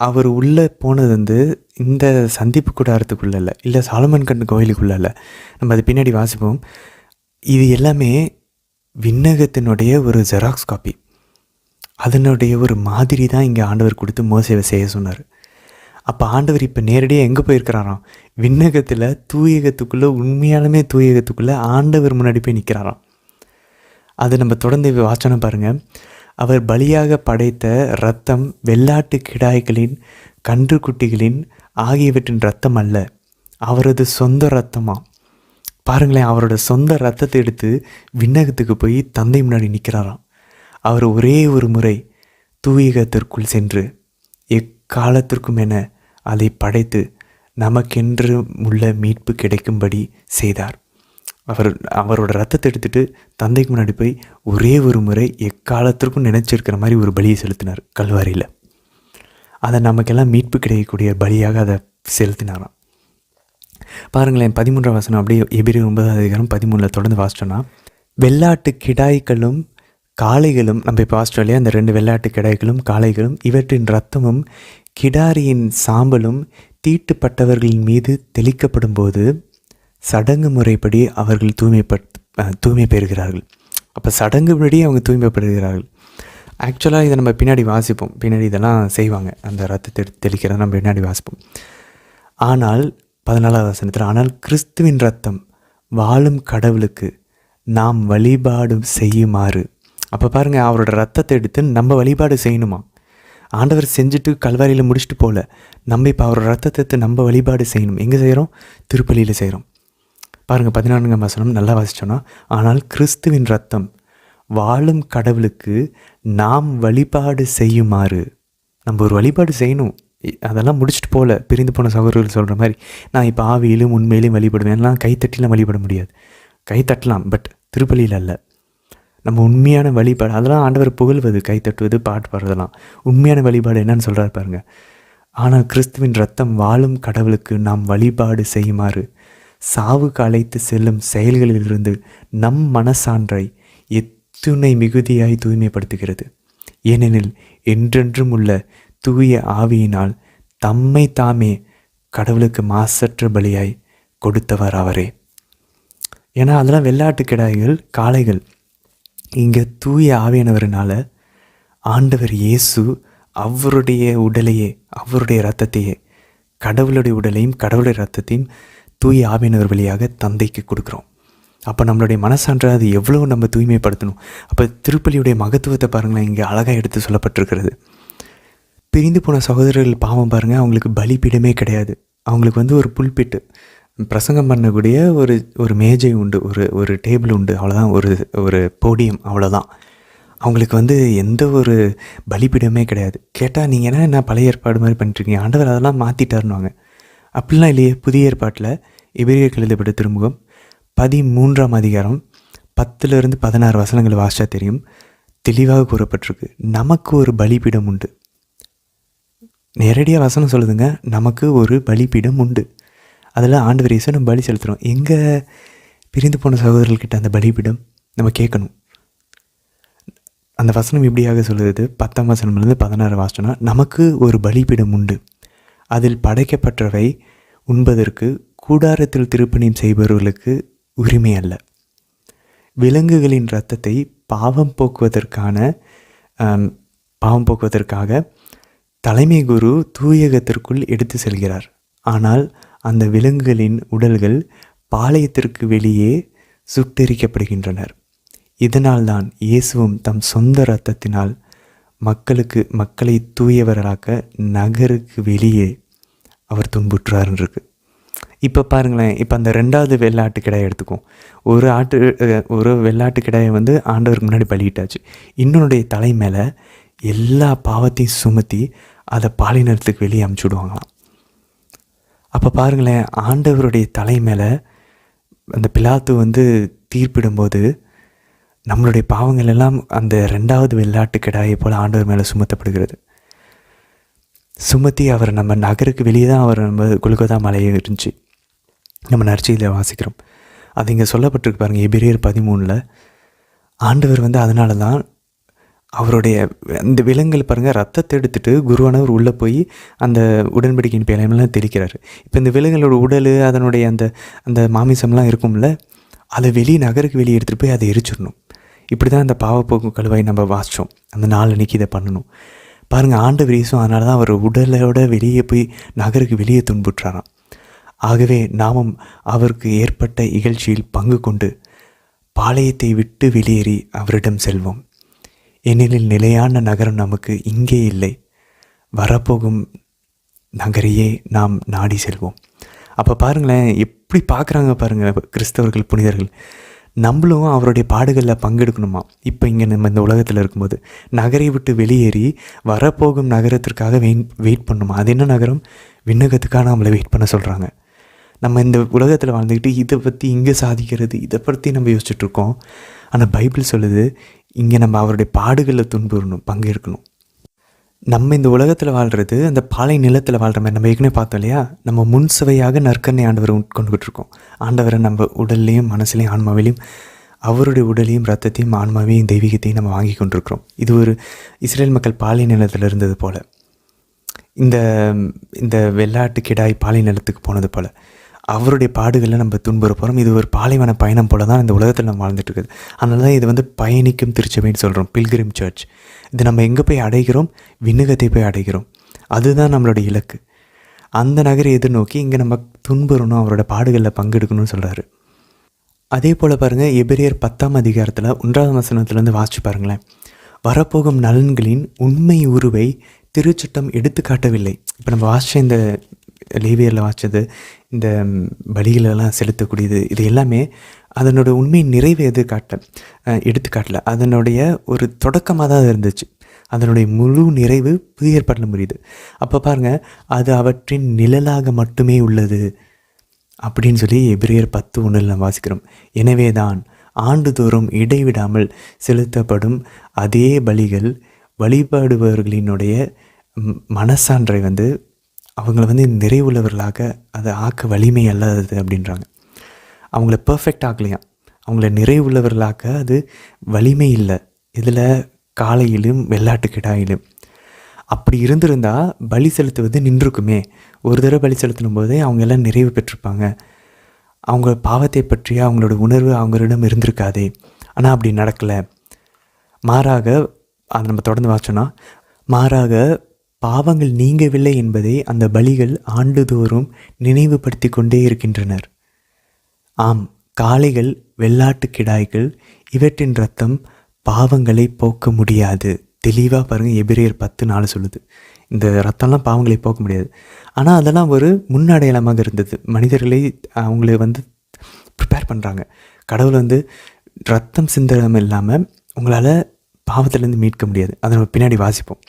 A: அவர் உள்ளே போனது இந்த சந்திப்பு கூடாரத்துக்குள்ளே இல்லை சாலமன் கண் கோயிலுக்குள்ளே இல்லை. நம்ம அது பின்னாடி வாசிப்போம். இது எல்லாமே விண்ணகத்தினுடைய ஒரு ஜெராக்ஸ் காப்பி, அதனுடைய ஒரு மாதிரி தான் இங்கே ஆண்டவர் கொடுத்து மோசேவை செய்ய சொன்னார். அப்போ ஆண்டவர் இப்போ நேரடியாக எங்கே போயிருக்கிறாராம்? விண்ணகத்தில் தூயகத்துக்குள்ளே, உண்மையாலுமே தூயகத்துக்குள்ளே ஆண்டவர் முன்னாடி போய் நிற்கிறாராம். அது நம்ம தொடர்ந்து வாசனம் பாருங்கள். அவர் பலியாக படைத்த இரத்தம் வெள்ளாட்டு கிடாய்களின் கன்றுக்குட்டிகளின் ஆகியவற்றின் இரத்தம் அல்ல, அவரது சொந்த இரத்தமா. பாருங்களேன், அவரோட சொந்த இரத்தத்தை எடுத்து விண்ணகத்துக்கு போய் தந்தை முன்னாடி நிற்கிறாராம். அவர் ஒரே ஒரு முறை தூயகத்திற்குள் சென்று எக்காலத்திற்கும் என அதை படைத்து நமக்கென்று உள்ள மீட்பு கிடைக்கும்படி செய்தார். அவரோட ரத்தத்தை எடுத்துகிட்டு தந்தைக்கு முன்னாடி போய் ஒரே ஒரு முறை எக்காலத்திற்கும் நினச்சிருக்கிற மாதிரி ஒரு பலியை செலுத்தினார் கல்வாரியில். அதை நமக்கெல்லாம் மீட்பு கிடைக்கக்கூடிய பலியாக அதை செலுத்தினாராம். பாருங்களேன், 13ஆம் வசனம் அப்படியே எபிரியர் 9வது அதிகாரம் 13 தொடர்ந்து வாசிச்சோன்னா, வெள்ளாட்டு கிடாய்களும் காளைகளும், நம்ம இப்போ ஆஸ்திரேலியா அந்த 2 வெள்ளாட்டு கிடாய்களும் காளைகளும் இவற்றின் இரத்தமும் கிடாரியின் சாம்பலும் தீட்டுப்பட்டவர்களின் மீது தெளிக்கப்படும் போது சடங்கு முறைப்படி அவர்கள் தூய்மை பெறுகிறார்கள். அப்போ சடங்குபடி அவங்க தூய்மைப்படுகிறார்கள். ஆக்சுவலாக இதை நம்ம பின்னாடி வாசிப்போம், பின்னாடி இதெல்லாம் செய்வாங்க, அந்த ரத்தத்தை தெளிக்கிறத நம்ம பின்னாடி வாசிப்போம். ஆனால் 14வது வசனத்தில், ஆனால் கிறிஸ்துவின் ரத்தம் வாழும் கடவுளுக்கு நாம் வழிபாடு செய்யுமாறு. அப்போ பாருங்கள், அவரோட ரத்தத்தை எடுத்து நம்ம வழிபாடு செய்யணுமா? ஆண்டவர் செஞ்சுட்டு கல்வாரியில் முடிச்சுட்டு போகல, நம்ம இப்போ அவரோட ரத்தத்தை எடுத்து நம்ம வழிபாடு செய்யணும். எங்கே செய்கிறோம்? திருப்பலியில் செய்கிறோம். பாருங்கள், 14ஆம் வசனம் நல்லா வாசிச்சோன்னா, ஆனால் கிறிஸ்துவின் ரத்தம் வாழும் கடவுளுக்கு நாம் வழிபாடு செய்யுமாறு. நம்ம ஒரு வழிபாடு செய்யணும், அதெல்லாம் முடிச்சுட்டு போகல. பிரிந்து போன சகோதரர்கள் சொல்கிற மாதிரி நான் இப்போ ஆவியிலும் உண்மையிலும் வழிபடுவேன். எல்லாம் கைத்தட்டிலாம் வழிபட முடியாது. கைத்தட்டலாம், பட் திருப்பலியில் அல்ல. நம்ம உண்மையான வழிபாடு அதெல்லாம் ஆண்டவர் புகழ்வது, கைத்தட்டுவது, பாட்டு பாடுறதெல்லாம். உண்மையான வழிபாடு என்னன்னு சொல்கிறாரு பாருங்க. ஆனால் கிறிஸ்துவின் ரத்தம் வாழும் கடவுளுக்கு நாம் வழிபாடு செய்யுமாறு சாவுக்கு அழைத்து செல்லும் செயல்களிலிருந்து நம் மனசான்றை எத்துணை மிகுதியாய் தூய்மைப்படுத்துகிறது. ஏனெனில் என்றென்றும் உள்ள தூய ஆவியினால் தம்மை தாமே கடவுளுக்கு மாசற்ற பலியாய் கொடுத்தவர் அவரே. ஏன்னா அதெல்லாம் வெள்ளாட்டு கிடாய்கள், காளைகள். இங்கே தூய ஆவியானவரினால ஆண்டவர் இயேசு அவருடைய உடலையே, அவருடைய இரத்தத்தையே, கடவுளுடைய உடலையும் கடவுளுடைய இரத்தத்தையும் தூய ஆவியானவர் வழியாக தந்தைக்கு கொடுக்குறோம். அப்போ நம்மளுடைய மனசான்ற அது எவ்வளோ நம்ம தூய்மைப்படுத்தணும். அப்போ திருப்பலியுடைய மகத்துவத்தை பாருங்களேன், இங்கே அழகாக எடுத்து சொல்லப்பட்டிருக்கிறது. பிரிந்து போன சகோதரர்கள் பாவம் பாருங்கள், அவங்களுக்கு பலிப்பீடமே கிடையாது. அவங்களுக்கு ஒரு புல்பிட்டு, பிரசங்கம் பண்ணக்கூடிய ஒரு மேஜை உண்டு, ஒரு டேபிள் உண்டு, அவ்வளோதான். ஒரு போடியம், அவ்வளோதான். அவங்களுக்கு எந்த ஒரு பலிப்பீடமே கிடையாது. கேட்டால் நீங்கள் என்ன பழைய ஏற்பாடு மாதிரி பண்ணிட்டுருக்கீங்க, ஆண்டவர் அதெல்லாம் மாற்றிட்டாருன்னுவாங்க. அப்படிலாம் இல்லையே. புதிய ஏற்பாட்டில் எபிரேயருக்கு எழுதப்பட்ட திருமுகம் 13ஆம் அதிகாரம் 10-16 வசனங்களை வாசிச்சா தெரியும். தெளிவாக கூறப்பட்டிருக்கு, நமக்கு ஒரு பலிப்பீடம் உண்டு. நேரடியாக வசனம் சொல்லுதுங்க, நமக்கு ஒரு பலிப்பீடம் உண்டு. அதில் ஆண்டவர் இயேசு நம்ம பலி செலுத்துகிறோம். எங்கே பிரிந்து போன சகோதரர்கிட்ட அந்த பலிப்பீடம் நம்ம கேட்கணும். அந்த வசனம் இப்படியாக சொல்லுது, 10ஆம் வசனம்லேருந்து 16 வாசனா, நமக்கு ஒரு பலிப்பீடம் உண்டு, அதில் படைக்கப்பட்டவை உண்பதற்கு கூடாரத்தில் திருப்பணியும் செய்பவர்களுக்கு உரிமை அல்ல. விலங்குகளின் இரத்தத்தை பாவம் போக்குவதற்காக தலைமை குரு தூயகத்திற்குள் எடுத்து செல்கிறார். ஆனால் அந்த விலங்குகளின் உடல்கள் பாளையத்திற்கு வெளியே சுட்டெரிக்கப்படுகின்றனர். இதனால்தான் இயேசுவும் தம் சொந்த இரத்தத்தினால் மக்களை தூயவர்களாக்க நகருக்கு வெளியே அவர் துன்புற்றார்னு இருக்கு. இப்போ பாருங்களேன், இப்போ அந்த 2வது வெள்ளாட்டு கிடாயை எடுத்துக்கும். ஒரு வெள்ளாட்டு கிடாயை ஆண்டவருக்கு முன்னாடி பலியிட்டாச்சு. இன்னொன்னுடைய தலை மேலே எல்லா பாவத்தையும் சுமத்தி அதை பாலினத்துக்கு வெளியே அமுச்சு விடுவாங்களாம். அப்போ பாருங்களேன், ஆண்டவருடைய தலை மேலே அந்த பிலாத்து தீர்ப்பிடும்போது நம்மளுடைய பாவங்கள் எல்லாம் அந்த 2வது வெள்ளாட்டு கிடாயை போல் ஆண்டவர் மேலே சுமத்தப்படுகிறது. சுமத்தி அவர் நம்ம நகருக்கு வெளியே தான் அவர் நம்ம கொல்கத்தா மலையே இருந்துச்சு. நம்ம நற்செய்தியில் வாசிக்கிறோம். அது இங்கே சொல்லப்பட்டிருக்கு பாருங்கள். எபிரேயர் 13 ஆண்டவர் அதனால தான் அவருடைய அந்த விலங்குகள் பாருங்கள், ரத்தத்தை எடுத்துகிட்டு குருவானவர் உள்ளே போய் அந்த உடன்படிக்கையின் பேலையெல்லாம் தெளிக்கிறாரு. இப்போ இந்த விலங்குகளோட உடல், அதனுடைய அந்த மாமிசம்லாம் இருக்கும்ல, அதை நகருக்கு வெளியே எடுத்துகிட்டு போய் அதை எரிச்சிடணும். இப்படி தான் அந்த பாவப்போக்கு கழுவாய் நம்ம வாசித்தோம். அந்த 4 அன்னைக்கு இதை பண்ணணும். பாருங்கள், ஆண்டவர் இயேசு அதனால தான் அவர் உடலோட வெளியே போய் நகருக்கு வெளியே துன்புற்றாராம். ஆகவே நாமும் அவருக்கு ஏற்பட்ட இகழ்ச்சியில் பங்கு கொண்டு பாளையத்தை விட்டு வெளியேறி அவரிடம் செல்வோம். ஏனெனில் நிலையான நகரம் நமக்கு இங்கே இல்லை, வரப்போகும் நகரையே நாம் நாடி செல்வோம். அப்போ பாருங்களேன், எப்படி பார்க்குறாங்க பாருங்கள் கிறிஸ்தவர்கள், புனிதர்கள். நம்மளும் அவருடைய பாடுகளில் பங்கெடுக்கணுமா? இப்போ இங்கே நம்ம இந்த உலகத்தில் இருக்கும்போது நகரை விட்டு வெளியேறி வரப்போகும் நகரத்திற்காக வெயிட் பண்ணணுமா? அது என்ன நகரம்? விண்ணகத்துக்காக நம்மளை வெயிட் பண்ண சொல்கிறாங்க. நம்ம இந்த உலகத்தில் வாழ்ந்துக்கிட்டு இதை பற்றி இங்கே சாதிக்கிறது, இதை பற்றி நம்ம யோசிச்சுட்ருக்கோம். ஆனால் பைபிள் சொல்லுது, இங்கே நம்ம அவருடைய பாடுகளில் துன்புறணும், பங்கேற்கணும். நம்ம இந்த உலகத்தில் வாழ்கிறது அந்த பாலை நிலத்தில் வாழ்கிற மாதிரி நம்ம ஏற்கனவே பார்த்தோம் இல்லையா? நம்ம முன் சுவையாக நற்கண்ணை ஆண்டவரை உட்கொண்டுகிட்டு இருக்கோம். ஆண்டவரை நம்ம உடல்லையும் மனசுலையும் ஆன்மாவிலையும் அவருடைய உடலையும் ரத்தத்தையும் ஆன்மாவையும் தெய்வீகத்தையும் நம்ம வாங்கி கொண்டிருக்கிறோம். இது ஒரு இஸ்ரேல் மக்கள் பாலை நிலத்தில் இருந்தது போல், இந்த வெள்ளாட்டு கிடாய் பாலை நிலத்துக்கு போனது போல் அவருடைய பாடுகளில் நம்ம துன்புற போகிறோம். இது ஒரு பாலைவன பயணம் போல தான் இந்த உலகத்தில் நம்ம வாழ்ந்துட்டு இருக்குது. அதனால தான் இது பயணிக்கும் திருச்சபைன்னு சொல்கிறோம், பில்கிரிம் சர்ச். இது நம்ம எங்கே போய் அடைகிறோம்? விண்ணகத்தை போய் அடைகிறோம். அதுதான் நம்மளுடைய இலக்கு. அந்த நகரை எதிர்நோக்கி இங்கே நம்ம துன்புறணும், அவரோட பாடுகளில் பங்கெடுக்கணும்னு சொல்கிறாரு. அதே போல் பாருங்கள், எபிரேயர் 10ஆம் அதிகாரத்தில் 1ஆம் வசனத்துலேருந்து வாசிச்சு பாருங்களேன். வரப்போகும் நலன்களின் உண்மை உருவை திருச்சட்டம் எடுத்து காட்டவில்லை. இப்போ நம்ம வாசித்த இந்த லேவியரில் வாசித்தது, இந்த பலிகளெல்லாம் செலுத்தக்கூடியது, இது எல்லாமே அதனோட உண்மை நிறைவு எடுத்துக்காட்டல. அதனுடைய ஒரு தொடக்கமாக தான் இருந்துச்சு. அதனுடைய முழு நிறைவு புதிய ஏற்பாட்டில் முடியுது. அப்போ பாருங்கள், அது அவற்றின் நிழலாக மட்டுமே உள்ளது அப்படின்னு சொல்லி எபிரேயர் 10:1 நாம் வாசிக்கிறோம். எனவே தான் ஆண்டுதோறும் இடைவிடாமல் செலுத்தப்படும் அதே பலிகள் வழிபாடுபவர்களினுடைய மனசான்றை அவங்கள நிறைவுள்ளவர்களாக அதை ஆக்க வலிமை அல்லாதது அப்படின்றாங்க. அவங்கள பர்ஃபெக்ட் ஆக்கலையாம், அவங்கள நிறைவுள்ளவர்களாக்க அது வலிமை இல்லை. இதில் காளையிலும் வெள்ளாட்டுக்கிடாயிலும் அப்படி இருந்திருந்தால் பலி செலுத்துவது நின்றுக்குமே. ஒரு தடவை பலி செலுத்தும் போதே அவங்க எல்லாம் நிறைவு பெற்றிருப்பாங்க. அவங்க பாவத்தை பற்றிய அவங்களோட உணர்வு அவங்களிடம் இருந்திருக்காதே. ஆனால் அப்படி நடக்கலை. மாறாக அதை நம்ம தொடர்ந்து வாச்சோன்னா, மாறாக பாவங்கள் நீங்கவில்லை என்பதை அந்த பலிகள் ஆண்டுதோறும் நினைவுபடுத்தி கொண்டே இருக்கின்றனர். ஆம், காளைகள் வெள்ளாட்டு கிடாய்கள் இவற்றின் இரத்தம் பாவங்களை போக்க முடியாது. தெளிவாக பாருங்கள், எபிரேயர் 10:4 சொல்லுது. இந்த ரத்தம்லாம் பாவங்களை போக்க முடியாது. ஆனால் அதெல்லாம் ஒரு முன்னடையாளமாக இருந்தது. மனிதர்களை அவங்கள ப்ரிப்பேர் பண்ணுறாங்க. கடவுள் ரத்தம் சிந்தனம் இல்லாமல் உங்களால் பாவத்திலேருந்து மீட்க முடியாது. அதை நம்ம பின்னாடி வாசிப்போம்.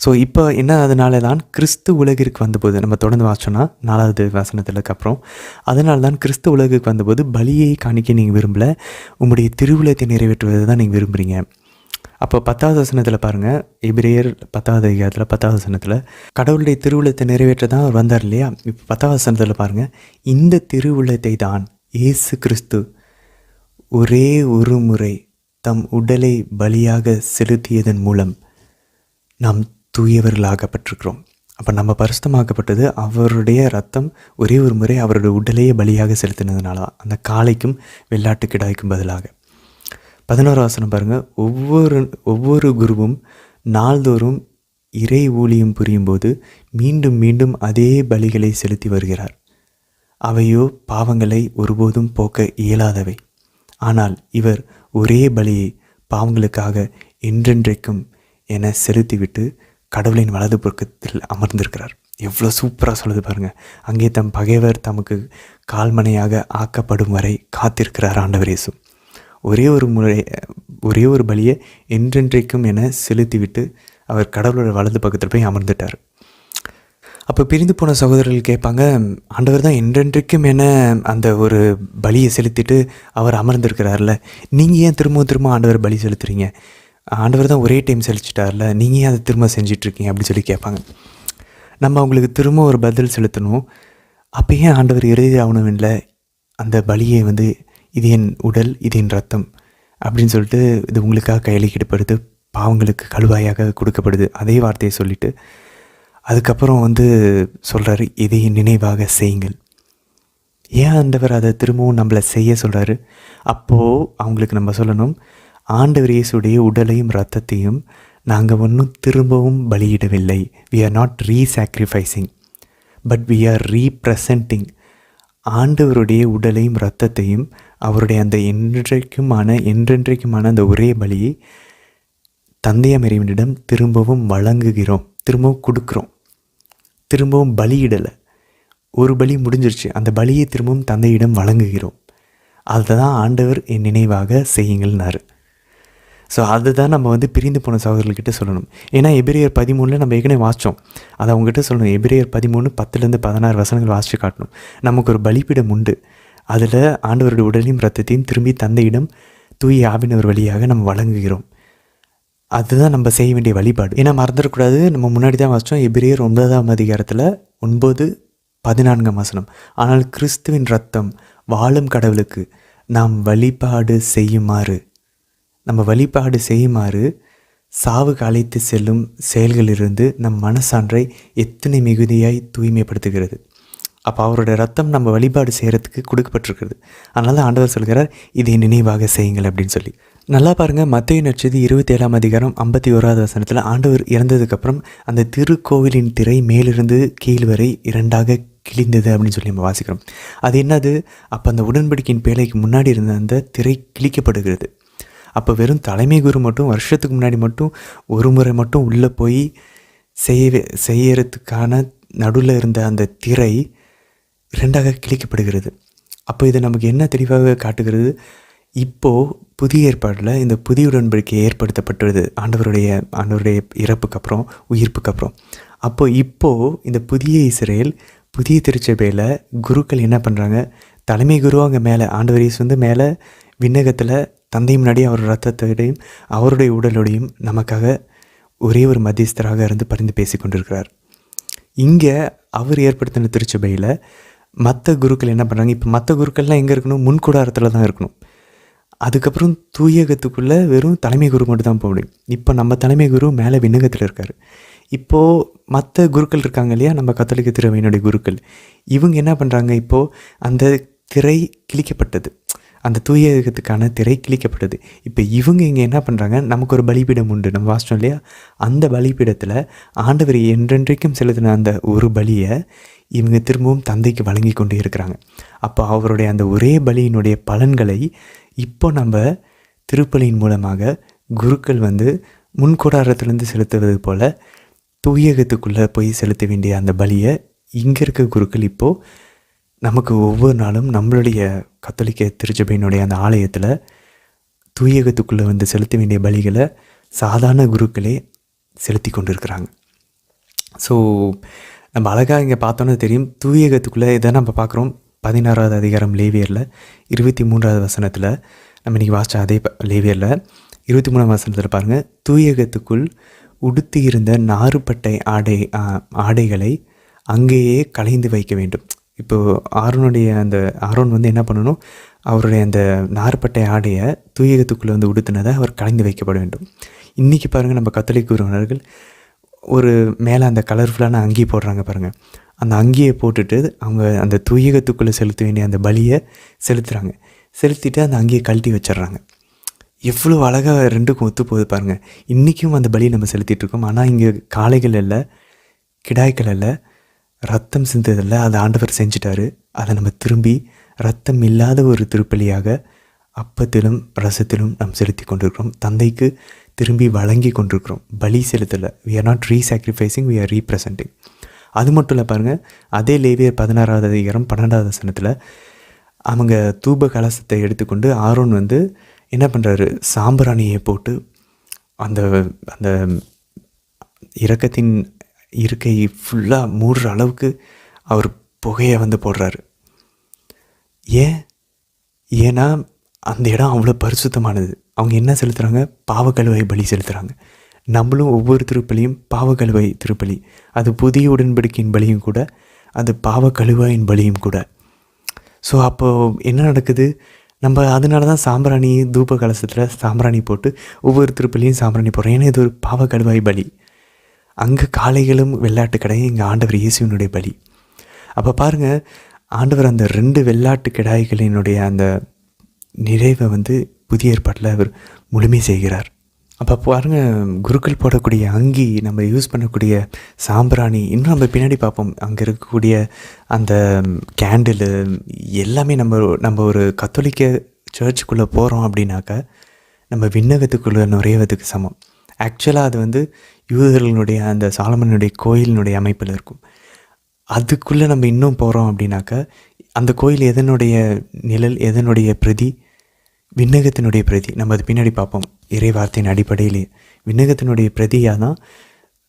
A: ஸோ இப்போ என்ன, அதனால தான் கிறிஸ்து உலகிற்கு வந்தபோது, நம்ம தொடர்ந்து வாசிச்சோன்னா 4வது வசனத்துக்கு அப்புறம், அதனால தான் கிறிஸ்து உலகுக்கு வந்தபோது பலியை காணிக்க நீங்கள் விரும்பலை, உங்களுடைய திருவுளத்தை நிறைவேற்றுவதை தான் நீங்கள் விரும்புகிறீங்க. அப்போ 10வது வசனத்தில் பாருங்கள், எபிரேயர் 10வது அதிகாரத்தில் 10வது வசனத்தில் கடவுளுடைய திருவுளத்தை நிறைவேற்ற தான் அவர் வந்தார் இல்லையா. இப்போ 10வது வசனத்தில் பாருங்கள், இந்த திருவுளத்தை தான் இயேசு கிறிஸ்து ஒரே ஒரு முறை தம் உடலை பலியாக செலுத்தியதன் மூலம் நாம் தூயவர்களாகப்பட்டிருக்கிறோம். அப்போ நம்ம பரிசுத்தமாக்கப்பட்டது அவருடைய ரத்தம் ஒரே ஒரு முறை அவருடைய உடலையே பலியாக செலுத்தினதுனால தான், அந்த காளைக்கும் வெள்ளாட்டு கிடாய்க்கும் பதிலாக. 11வது வசனம் பாருங்கள், ஒவ்வொரு குருவும் நாள்தோறும் இறை ஊழியம் புரியும் போது மீண்டும் மீண்டும் அதே பலிகளை செலுத்தி வருகிறார். அவையோ பாவங்களை ஒருபோதும் போக்க இயலாதவை. ஆனால் இவர் ஒரே பலியை பாவங்களுக்காக என்றென்றைக்கும் என செலுத்திவிட்டு கடவுளின் வலது பக்கத்தில் அமர்ந்திருக்கிறார். எவ்வளோ சூப்பராக சொல்லுது பாருங்கள். அங்கே தம் பகைவர் தமக்கு கால்மனையாக ஆக்கப்படும் வரை காத்திருக்கிறார் ஆண்டவர் இயேசு. ஒரே ஒரு பலியை என்றென்றைக்கும் என செலுத்திவிட்டு அவர் கடவுளோட வலது பக்கத்தில் போய் அமர்ந்துட்டார். அப்போ பிரிந்து போன சகோதரர்கள் கேட்பாங்க, ஆண்டவர் தான் என்றென்றைக்கும் என அந்த ஒரு பலியை செலுத்திட்டு அவர் அமர்ந்திருக்கிறார்ல, நீங்கள் ஏன் திரும்ப ஆண்டவர் பலி செலுத்துறீங்க? ஆண்டவர் தான் ஒரே டைம் செலுத்திட்டார்ல, நீங்கள் ஏன் அதை திரும்ப செஞ்சிட்ருக்கீங்க அப்படின்னு சொல்லி கேட்பாங்க. நம்ம அவங்களுக்கு திரும்ப ஒரு பதில் செலுத்தணும். அப்போ ஏன் ஆண்டவர் இறுதி ஆகணும் இல்லை, அந்த பலியை இது என் உடல், இது என் ரத்தம் அப்படின்னு சொல்லிட்டு இது உங்களுக்காக கையளிக்கப்படுது, பாவங்களுக்கு கழுவாயாக கொடுக்கப்படுது, அதே வார்த்தையை சொல்லிவிட்டு அதுக்கப்புறம் சொல்கிறாரு, இதை நினைவாக செய்யுங்கள். ஏன் ஆண்டவர் அதை திரும்பவும் நம்மளை செய்ய சொல்கிறாரு? அப்போது அவங்களுக்கு நம்ம சொல்லணும், ஆண்டவர் இயேசுடைய உடலையும் இரத்தத்தையும் நாங்கள் ஒன்றும் திரும்பவும் பலியிடவில்லை. we are not re-sacrificing but we are representing. ஆண்டவருடைய உடலையும் இரத்தத்தையும் அவருடைய அந்த என்றென்றைக்குமான அந்த ஒரே பலியை தந்தையாம் இறைவனிடம் திரும்பவும் வழங்குகிறோம், திரும்பவும் கொடுக்குறோம். திரும்பவும் பலியிடலை, ஒரு பலி முடிஞ்சிருச்சு, அந்த பலியை திரும்பவும் தந்தையிடம் வழங்குகிறோம். அதை தான் ஆண்டவர் என் நினைவாக செய்யுங்கள்னாரு. ஸோ அதுதான் நம்ம பிரிந்து போன சகோதரர்கிட்ட சொல்லணும். ஏன்னா எபிரேயர் 13 நம்ம ஏற்கனவே வாசித்தோம், அதை அவங்ககிட்ட சொல்லணும். எபிரேயர் 13 10-16 வசனங்கள் வாசித்து காட்டணும். நமக்கு ஒரு பலிப்பீடம் உண்டு, அதில் ஆண்டவருடைய உடலையும் இரத்தத்தையும் திரும்பி தந்தையிடம் தூய ஆவினவர் வழியாக நம்ம வழங்குகிறோம். அதுதான் நம்ம செய்ய வேண்டிய வழிபாடு. ஏன்னா மறந்துடக்கூடாது, நம்ம முன்னாடி தான் வாசித்தோம், எபிரேயர் 9ஆம் அதிகாரத்தில் 9-14 வசனம். ஆனால் கிறிஸ்துவின் இரத்தம் வாழும் கடவுளுக்கு நாம் வழிபாடு செய்யுமாறு சாவுக்கு அழைத்து செல்லும் செயல்களிலிருந்து நம் மனசான்றை எத்தனை மிகுதியாய் தூய்மைப்படுத்துகிறது. அப்போ அவரோட ரத்தம் நம்ம வழிபாடு செய்கிறதுக்கு கொடுக்கப்பட்டிருக்கிறது. அதனால ஆண்டவர் சொல்கிறார், இதை நினைவாக செய்யுங்கள் அப்படின்னு சொல்லி. நல்லா பாருங்கள், மத்தேயு நற்செய்தி 27ஆம் அதிகாரம் 51வது வசனத்தில் ஆண்டவர் இறந்ததுக்கப்புறம் அந்த திருக்கோவிலின் திரை மேலிருந்து கீழ் வரை 2ஆக கிழிந்தது அப்படின்னு சொல்லி நம்ம வாசிக்கிறோம். அது என்னது? அப்போ அந்த உடன்படிக்கையின் பேழைக்கு முன்னாடி இருந்த அந்த திரை கிழிக்கப்படுகிறது. அப்போ வெறும் தலைமை குரு மட்டும் வருஷத்துக்கு முன்னாடி மட்டும் ஒரு முறை மட்டும் உள்ளே போய் செய்யறதுக்கான நடுவில் இருந்த அந்த திரை 2ஆக கிழிக்கப்படுகிறது. அப்போ இது நமக்கு என்ன தெளிவாக காட்டுகிறது? இப்போது புதிய ஏற்பாடில் இந்த புதிய உடன்படிக்கை ஏற்படுத்தப்பட்டது ஆண்டவருடைய இறப்புக்கு அப்புறம், உயிர்ப்புக்கு அப்புறம். இப்போது இந்த புதிய இஸ்ரேல், புதிய திருச்சபையில் குருக்கள் என்ன பண்ணுறாங்க, தலைமை குரு அங்கே மேலே, ஆண்டவர் இயேசு வந்து மேலே விண்ணகத்தில் தந்தை முன்னாடி அவர் ரத்தத்தோடையும் அவருடைய உடலோடையும் நமக்காக ஒரே ஒரு மத்தியஸ்தராக இருந்து பரிந்து பேசி கொண்டிருக்கிறார். இங்கே அவர் ஏற்படுத்தின திருச்சபையில் மற்ற குருக்கள் என்ன பண்ணுறாங்க, இப்போ மற்ற குருக்கள்லாம் எங்கே இருக்கணும், முன்கூடாரத்தில் தான் இருக்கணும். அதுக்கப்புறம் தூயகத்துக்குள்ளே வெறும் தலைமை குரு மட்டும் தான் போக முடியும். இப்போ நம்ம தலைமை குரு மேலே விண்ணகத்தில் இருக்கார். இப்போது மற்ற குருக்கள் இருக்காங்க இல்லையா, நம்ம கத்தோலிக்க திருவையினுடைய குருக்கள், இவங்க என்ன பண்ணுறாங்க, இப்போது அந்த திரை கிழிக்கப்பட்டது, அந்த தூயகத்துக்கான திரை கிழிக்கப்பட்டது. இப்போ இவங்க இங்கே என்ன பண்ணுறாங்க, நமக்கு ஒரு பலிபீடம் உண்டு, நம்ம வாசிச்சோம் இல்லையா, அந்த பலிபீடத்தில் ஆண்டவர் என்றென்றைக்கும் செலுத்தின அந்த ஒரு பலியை இவங்க திரும்பவும் தந்தைக்கு வழங்கி கொண்டு இருக்கிறாங்க. அப்போ அவருடைய அந்த ஒரே பலியினுடைய பலன்களை இப்போ நம்ம திருப்பலியின் மூலமாக குருக்கள் வந்து முன்கூடாரத்துலேருந்து செலுத்துவது போல் தூயகத்துக்குள்ளே போய் செலுத்த வேண்டிய அந்த பலியை இங்கே இருக்க குருக்கள் இப்போது நமக்கு ஒவ்வொரு நாளும் நம்மளுடைய கத்தோலிக்க திருச்சபையினுடைய அந்த ஆலயத்தில் தூயகத்துக்குள்ளே வந்து செலுத்த வேண்டிய பலிகளை சாதாரண குருக்களே செலுத்தி கொண்டு இருக்கிறாங்க. ஸோ நம்ம அழகாக இங்கே பார்த்தோன்னே தெரியும், தூயகத்துக்குள்ளே இதை நம்ம பார்க்குறோம். 16வது அதிகாரம் லேவியரில் 23வது வசனத்தில் நம்ம இன்றைக்கி வாசித்த அதே லேவியரில் 23ஆம் வசனத்தில் பாருங்கள், தூயகத்துக்குள் உடுத்தி இருந்த நாறுப்பட்டை ஆடைகளை அங்கேயே களைந்து வைக்க வேண்டும். இப்போது ஆரோன் வந்து என்ன பண்ணணும், அவருடைய அந்த நாறுப்பட்டை ஆடையை தூயகத்துக்குள்ளே வந்து உடுத்தினதை அவர் களைந்து வைக்கப்பட வேண்டும். இன்றைக்கி பாருங்கள், நம்ம கத்தோலிக்க குருவினர்கள் ஒரு மேலே அந்த கலர்ஃபுல்லான அங்கி போடுறாங்க பாருங்கள், அந்த அங்கியை போட்டுட்டு அவங்க அந்த தூயகத்துக்குள்ளே செலுத்த வேண்டிய அந்த பலியை செலுத்துகிறாங்க. செலுத்திட்டு அந்த அங்கியை கழட்டி வச்சிட்றாங்க. எவ்வளோ அழகாக ரெண்டுக்கும் ஒத்து போகுது பாருங்கள். இன்றைக்கும் அந்த பலியை நம்ம செலுத்திட்டுருக்கோம். ஆனால் இங்கே காளைகள் இல்லை, கிடாய்கள் இல்லை, ரத்தம் சிந்ததில்லை, அதை ஆண்டவர் செஞ்சிட்டாரு. அதை நம்ம திரும்பி ரத்தம் இல்லாத ஒரு திருப்பலியாக அப்பத்திலும் ரசத்திலும் நாம் செலுத்தி கொண்டிருக்கிறோம். தந்தைக்கு திரும்பி வழங்கி கொண்டிருக்கிறோம். பலி செலுத்தலை. we are not re-sacrificing, we are representing. அது மட்டும் இல்லை பாருங்கள், அதே லேவியர் 16வது அதிகாரம் 12வது வசனத்தில் அவங்க தூப கலசத்தை எடுத்துக்கொண்டு ஆரோன் வந்து என்ன பண்ணுறாரு, சாம்பிராணியை போட்டு அந்த அந்த இரக்கத்தின் இருக்கை ஃபுல்லாக மூடுற அளவுக்கு அவர் புகையை வந்து போடுறாரு. ஏன்னா அந்த இடம் அவ்வளோ பரிசுத்தமானது. அவங்க என்ன செலுத்துகிறாங்க, பாவக்கழுவை பலி செலுத்துகிறாங்க. நம்மளும் ஒவ்வொரு திருப்பலியும் பாவக்கழுவை திருப்பலி, அது புதிய உடன்படிக்கையின் பலியும் கூட, அது பாவக்கழுவாயின் பலியும் கூட. ஸோ அப்போது என்ன நடக்குது, நம்ம அதனால தான் சாம்பிராணி தூப கலசத்தில் சாம்பிராணி போட்டு ஒவ்வொரு திருப்பலியும் சாம்பிராணி போடுறோம். ஏன்னா இது ஒரு பாவக்கழுவாய் பலி. அங்கே காளைகளும் வெள்ளாட்டு கடையும் இங்கே ஆண்டவர் இயேசுவினுடைய பலி. அப்போ பாருங்கள், ஆண்டவர் அந்த 2 வெள்ளாட்டு கிடாய்களினுடைய அந்த நிறைவை வந்து புதிய ஏற்பாட்டில் அவர் முழுமை செய்கிறார். அப்போ பாருங்கள், குருக்கள் போடக்கூடிய அங்கி, நம்ம யூஸ் பண்ணக்கூடிய சாம்பிராணி, இன்னும் நம்ம பின்னாடி பார்ப்போம், அங்கே இருக்கக்கூடிய அந்த கேண்டிலு எல்லாமே நம்ம ஒரு கத்தோலிக்க சர்ச்சுக்குள்ளே போகிறோம் அப்படின்னாக்கா நம்ம விண்ணகத்துக்குள்ளே நுழைவதுக்கு சமம். ஆக்சுவலாக அது வந்து யூதர்களுடைய அந்த சாலமனுடைய கோயிலினுடைய அமைப்பில் இருக்கும். அதுக்குள்ளே நம்ம இன்னும் போகிறோம் அப்படின்னாக்கா அந்த கோயில் எதனுடைய நிழல், எதனுடைய பிரதி, விண்ணகத்தினுடைய பிரதி. நம்ம அது பின்னாடி பார்ப்போம். இறை வார்த்தையின் அடிப்படையிலே விண்ணகத்தினுடைய பிரதியாக தான்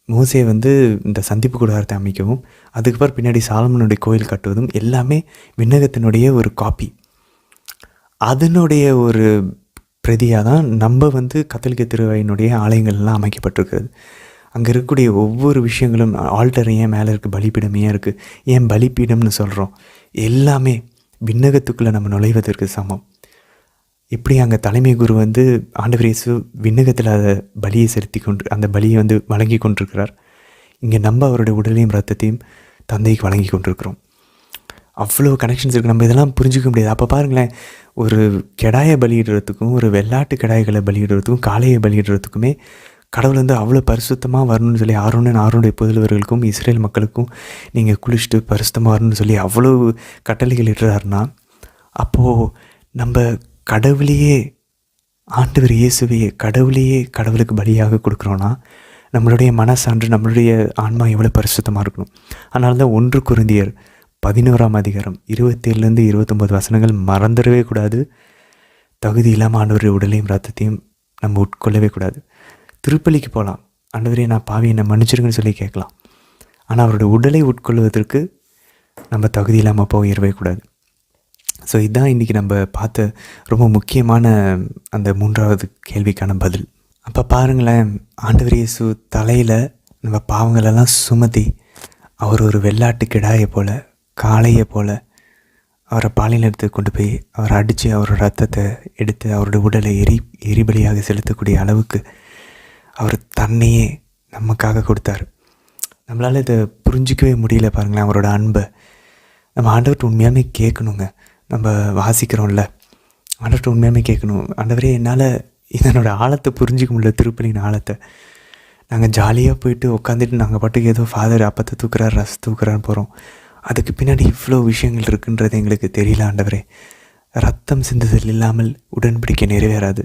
A: மோசே வந்து இந்த சந்திப்பு கூடாரத்தை அமைக்கவும், அதுக்கப்புறம் பின்னாடி சாலமனுடைய கோயில் கட்டுவதும் எல்லாமே விண்ணகத்தினுடைய ஒரு காப்பி. அதனுடைய ஒரு பிரதியாக தான் நம்ம வந்து கத்தோலிக்க திருவையினுடைய ஆலயங்கள்லாம் அமைக்கப்பட்டிருக்கிறது. அங்கே இருக்கக்கூடிய ஒவ்வொரு விஷயங்களும், ஆல்டர் ஏன் மேலே இருக்குது, பலிப்பீடம் ஏன் இருக்குது, ஏன் பலிப்பீடம்னு சொல்கிறோம், எல்லாமே விண்ணகத்துக்குள்ளே நம்ம நுழைவதற்கு சமம். இப்படி அங்கே தலைமை குரு வந்து ஆண்டவர் இயேசு விண்ணகத்தில் அதை பலியை செலுத்தி அந்த பலியை வந்து வழங்கி கொண்டிருக்கிறார். இங்கே நம்ம அவருடைய உடலையும் ரத்தத்தையும் தந்தைக்கு வழங்கி கொண்டிருக்கிறோம். அவ்வளோ கனெக்ஷன்ஸ் இருக்குது. நம்ம இதெல்லாம் புரிஞ்சிக்க முடியாது. அப்போ பாருங்களேன், ஒரு கெடாயை பலியிடுறதுக்கும் ஒரு வெள்ளாட்டு கெடாய்களை பலியிடுறதுக்கும் காளையை பலியிடுறதுக்குமே கடவுள் வந்து அவ்வளோ பரிசுத்தமாக வரணும்னு சொல்லி ஆரோனுடைய புதல்வர்களுக்கும் இஸ்ரேல் மக்களுக்கும் நீங்கள் குளிச்சுட்டு பரிசுத்தமாக வரணும்னு சொல்லி அவ்வளோ கட்டளைகள் இடுறாருன்னா, அப்போது நம்ம கடவுளையே, ஆண்டவர் இயேசுவையே கடவுளுக்கு பலியாக கொடுக்குறோன்னா நம்மளுடைய மனசான்று, நம்மளுடைய ஆன்மா எவ்வளோ பரிசுத்தமாக இருக்கணும். அதனால தான் 1 கொரிந்தியர் 11ஆம் அதிகாரம் 27லேருந்து 29 வசனங்கள் மறந்துடவே கூடாது. தகுதி இல்லாமல் ஆண்டவருடைய உடலையும் ரத்தத்தையும் நம்ம உட்கொள்ளவே கூடாது. திருப்பலிக்கு போகலாம், ஆண்டவரே நான் பாவி என்னை மன்னிச்சிருங்கன்னு சொல்லி கேட்கலாம். ஆனால் அவருடைய உடலை உட்கொள்வதற்கு நம்ம தகுதி இல்லாமல் போயிடவே கூடாது. ஸோ இதுதான் இன்றைக்கி நம்ம பார்த்த ரொம்ப முக்கியமான அந்த 3வது கேள்விக்கான பதில். அப்போ பாருங்களேன், ஆண்டவர் இயேசு தலையில் நம்ம பாவங்களெல்லாம் சுமத்தி அவர் ஒரு வெள்ளாட்டு கிடாயை போல், காளையை போல் அவரை பாலினத்துக்கு கொண்டு போய் அவரை அடித்து அவரோட ரத்தத்தை எடுத்து அவரோட உடலை எரிபலியாக செலுத்தக்கூடிய அளவுக்கு அவர் தன்னையே நமக்காக கொடுத்தார். நம்மளால் இதை புரிஞ்சிக்கவே முடியல. பாருங்களேன் அவரோட அன்பை. நம்ம ஆண்டவர்கிட்ட உண்மையாமே கேட்கணுங்க. நம்ம வாசிக்கிறோம்ல, ஆண்டவர்கிட்ட உண்மையாமே கேட்கணும், ஆண்டவரே என்னால் இதனோட ஆழத்தை புரிஞ்சிக்க முடியல, திருப்பலின் ஆழத்தை. நாங்கள் ஜாலியாக போயிட்டு உட்காந்துட்டு நாங்கள் பாட்டுக்கு ஏதோ ஃபாதர் அப்பத்தை தூக்குறாரு ரசம் தூக்குறான்னு போகிறோம். அதுக்கு பின்னாடி இவ்வளோ விஷயங்கள் இருக்குன்றது எங்களுக்கு தெரியல ஆண்டவரே. ரத்தம் சிந்துதல் இல்லாமல் உடன்படிக்கை நிறைவேறாது.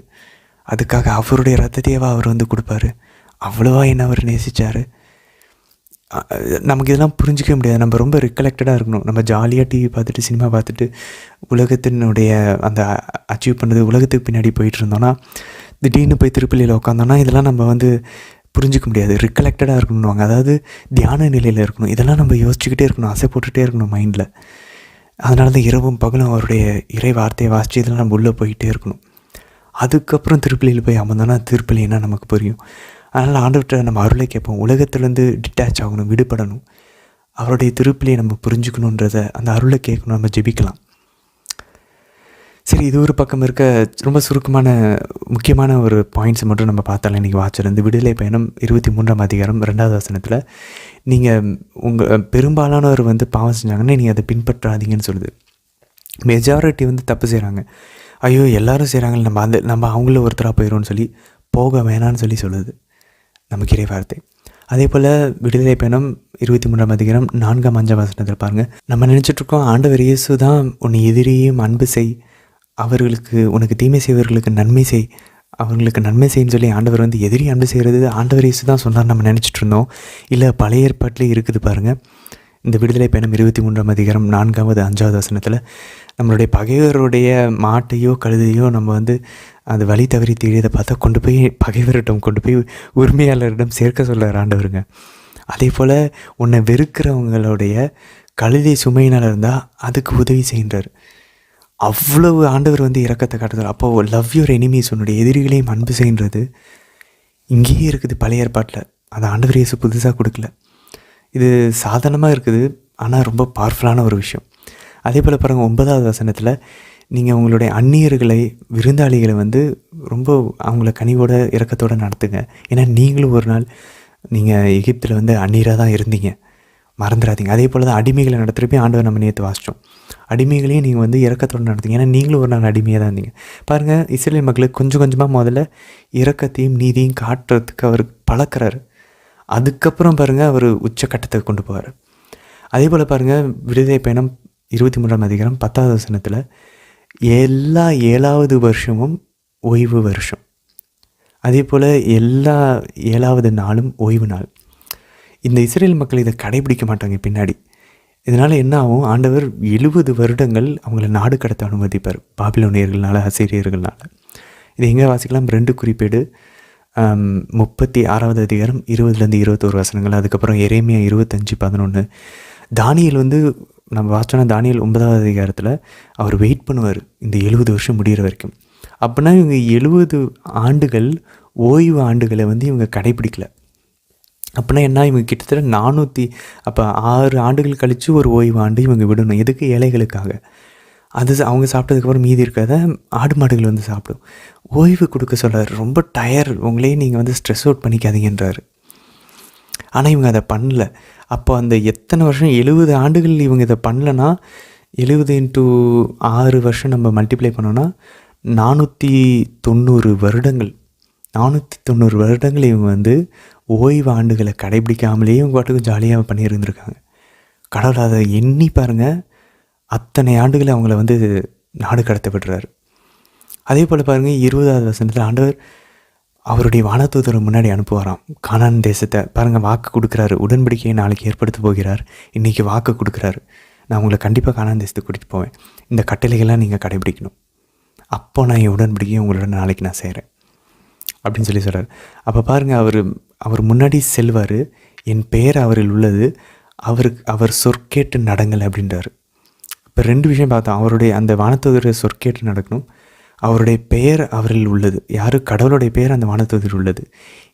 A: அதுக்காக அவருடைய ரத்தத்தையவா அவர் வந்து கொடுப்பாரு. அவ்வளோவா என்ன அவர் நேசித்தார். நமக்கு இதெல்லாம் புரிஞ்சிக்க முடியாது. நம்ம ரொம்ப ரிகலெக்டடாக இருக்கணும். நம்ம ஜாலியாக டிவி பார்த்துட்டு சினிமா பார்த்துட்டு உலகத்தினுடைய அந்த அச்சீவ் பண்ணது உலகத்துக்கு பின்னாடி போயிட்டு இருந்தோன்னா, திடீர்னு போய் திருப்பலியில் உட்காந்தோன்னா இதெல்லாம் நம்ம வந்து புரிஞ்சிக்க முடியாது. ரிகலெக்டடாக இருக்கணும்வாங்க, அதாவது தியான நிலையில் இருக்கணும். இதெல்லாம் நம்ம யோசிச்சுக்கிட்டே இருக்கணும், ஆசை போட்டுகிட்டே இருக்கணும் மைண்டில். அதனால தான் இரவும் பகலும் அவருடைய இறை வார்த்தையை வாசித்து இதெல்லாம் நம்ம உள்ளே போயிட்டே இருக்கணும். அதுக்கப்புறம் திருப்பலியில் போய் அமர்ந்தோன்னா திருப்பலி என்ன நமக்கு புரியும். அதனால் ஆண்டவர்கிட்ட நம்ம அருளை கேட்போம். உலகத்துலேருந்து டிட்டாச் ஆகணும், விடுபடணும், அவருடைய திருப்பலியை நம்ம புரிஞ்சுக்கணுன்றதை அந்த அருளை கேட்கணும், நம்ம ஜெபிக்கலாம். சரி, இது ஒரு பக்கம் இருக்க. ரொம்ப சுருக்கமான முக்கியமான ஒரு பாயிண்ட்ஸ் மட்டும் நம்ம பார்த்தாலும் இன்றைக்கி வாட்சிருந்து விடுதலை பயணம் 23ஆம் அதிகாரம் 2வது வசனத்தில் நீங்கள் உங்கள் பெரும்பாலானவர் வந்து பாவம் செஞ்சாங்கன்னா நீங்கள் அதை பின்பற்றாதீங்கன்னு சொல்லுது. மெஜாரிட்டி வந்து தப்பு செய்கிறாங்க. ஐயோ எல்லோரும் செய்கிறாங்க, நம்ம அவங்கள ஒருத்தராக போயிடும்னு சொல்லி போக வேணான்னு சொல்லி சொல்லுது நமக்கு இறை வார்த்தை. அதே போல் விடுதலை பயணம் 23ஆம் அதிகாரம் 4ஆம் 5ஆம் வசனத்தில் பாருங்கள், நம்ம நினச்சிட்ருக்கோம் ஆண்டவர் இயேசு தான் உன்னை எதிரியும் அன்பு செய், அவர்களுக்கு உனக்கு தீமை செய்வர்களுக்கு நன்மை செய், அவங்களுக்கு நன்மை செய்யன்னு சொல்லி ஆண்டவர் வந்து எதிரி அன்பு செய்கிறது ஆண்டவர் இயேசு தான் சொன்னார் நம்ம நினச்சிட்டு இருந்தோம். இல்லை, பழைய ஏற்பாட்டிலே இருக்குது பாருங்கள். இந்த விடுதலை பயணம் 23ஆம் அதிகாரம் 4வது 5வது வசனத்தில் நம்மளுடைய பகைவருடைய மாட்டையோ கழுதையோ நம்ம வந்து அது வழி தவறி தேடியதை பார்த்தா கொண்டு போய் பகைவரிடம் கொண்டு போய் உரிமையாளரிடம் சேர்க்க சொல்கிறார் ஆண்டவருங்க. அதே போல் உன்னை வெறுக்கிறவங்களுடைய கழுதை சுமையினால் இருந்தால் அதுக்கு உதவி செய்கின்றார். அவ்வளவு ஆண்டவர் வந்து இரக்கத்தை காட்டுறார். அப்போது லவ் யுவர் எனிமீஸ், உன்னுடைய எதிரிகளையும் அன்பு செய்கின்றது இங்கேயே இருக்குது பழைய ஏற்பாட்டில். அது ஆண்டவர் இயேசு புதுசாக கொடுக்கல. இது சாதாரணமாக இருக்குது, ஆனால் ரொம்ப பவர்ஃபுல்லான ஒரு விஷயம். அதே போல் பாருங்கள் 9வது வசனத்தில் நீங்கள் உங்களுடைய அந்நியர்களை விருந்தாளிகளை வந்து ரொம்ப அவங்கள கனிவோட இரக்கத்தோடு நடத்துங்க. ஏன்னா நீங்களும் ஒரு நாள் நீங்கள் எகிப்தில் வந்து அந்நியராக தான் இருந்தீங்க, மறந்துடாதீங்க. அதே போல் தான் அடிமைகளை நடத்துகிறப்பே ஆண்டவர் நம்ம நேற்று வாசித்தோம். அடிமைகளையும் நீங்கள் வந்து இரக்கத்தோடு நடத்துங்க, ஏன்னா நீங்களும் ஒரு நாள் அடிமையாக தான் இருந்தீங்க. பாருங்கள், இஸ்ரேல் மக்களுக்கு கொஞ்சம் கொஞ்சமாக முதல்ல இரக்கத்தையும் நீதியும் காட்டுறதுக்கு அவர் பழக்கிறாரு. அதுக்கப்புறம் பாருங்கள் அவர் உச்சக்கட்டத்துக்கு கொண்டு போவார். அதே போல் பாருங்கள் விடுதலை பயணம் 23ஆம் அதிகாரம் 10வது வசனத்தில் எல்லா 7வது வருஷமும் ஓய்வு வருஷம், அதே போல் எல்லா 7வது நாளும் ஓய்வு நாள். இந்த இஸ்ரேல் மக்கள் இதை கடைபிடிக்க மாட்டாங்க பின்னாடி. இதனால் என்ன ஆகும், ஆண்டவர் 70 வருடங்கள் அவங்கள நாடு கடத்த அனுமதிப்பார் பாபிலோனியர்களால், அசீரியர்களால். இது எங்கே வாசிக்கலாம், 2 குறிப்பேடு 36வது அதிகாரம் 20லேருந்து 21 வசனங்கள். அதுக்கப்புறம் எரேமியா 25:11. தானியேல் வந்து நம்ம வாசிச்சோன்னா தானியேல் 9வது அதிகாரத்தில் அவர் வெயிட் பண்ணுவார் இந்த 70 வருஷம் முடிகிற வரைக்கும். அப்படின்னா இவங்க 70 ஆண்டுகள் ஓய்வு ஆண்டுகளை வந்து இவங்க கடைபிடிக்கல. அப்படின்னா என்ன, இவங்க கிட்டத்தட்ட 6 ஆண்டுகள் கழித்து ஒரு ஓய்வு ஆண்டு இவங்க விடணும். எதுக்கு, ஏழைகளுக்காக. அது அவங்க சாப்பிட்டதுக்கப்புறம் மீதி இருக்கிறத ஆடு மாடுகள் வந்து சாப்பிடும். ஓய்வு கொடுக்க சொல்கிறார். ரொம்ப டயர், உங்களையே நீங்கள் வந்து ஸ்ட்ரெஸ் அவுட் பண்ணிக்காதீங்கன்றார். ஆனால் இவங்க அதை பண்ணல. அப்போ அந்த எத்தனை வருஷம், 70 ஆண்டுகள் இவங்க இதை பண்ணலன்னா 70 × 6 வருஷம் நம்ம மல்டிப்ளை பண்ணோன்னா 490 வருடங்கள். 490 வருடங்கள் இவங்க வந்து ஓய்வு ஆண்டுகளை கடைபிடிக்காமலேயே இவங்க பாட்டுக்கு ஜாலியாக பண்ணியிருந்துருக்காங்க. கடவுள் அதை எண்ணி பாருங்கள், அத்தனை ஆண்டுகளை அவங்கள வந்து நாடு கடத்த விடுறாரு. அதே போல் பாருங்கள் 20வது வசனத்தில் ஆண்டவர் அவருடைய வானதூதரை முன்னாடி அனுப்புவாராம். கானான் தேசத்தை பாருங்கள், வாக்கு கொடுக்குறாரு. உடன்படிக்கையை நாளைக்கு ஏற்படுத்த போகிறார். இன்றைக்கி வாக்கு கொடுக்குறாரு, நான் உங்களை கண்டிப்பாக கானான் தேசத்துக்கு கூட்டிகிட்டு போவேன், இந்த கட்டளைகள்லாம் நீங்கள் கடைபிடிக்கணும். அப்போ நான் என் உடன்படிக்கையை உங்களோட நாளைக்கு நான் செய்கிறேன் அப்படின்னு சொல்லி சொல்கிறார். அப்போ பாருங்கள், அவர் முன்னாடி செல்வார், என் பெயர் அவரில் உள்ளது, அவர் சொற்கேட்டு நடங்கள் அப்படின்றார். இப்போ 2 விஷயம் பார்த்தோம். அவருடைய அந்த வானதூதரை சொற்கேட்டு நடக்கணும், அவருடைய பெயர் அவரில் உள்ளது. யார்? கடவுளுடைய பெயர் அந்த வானதூதர் உள்ளது.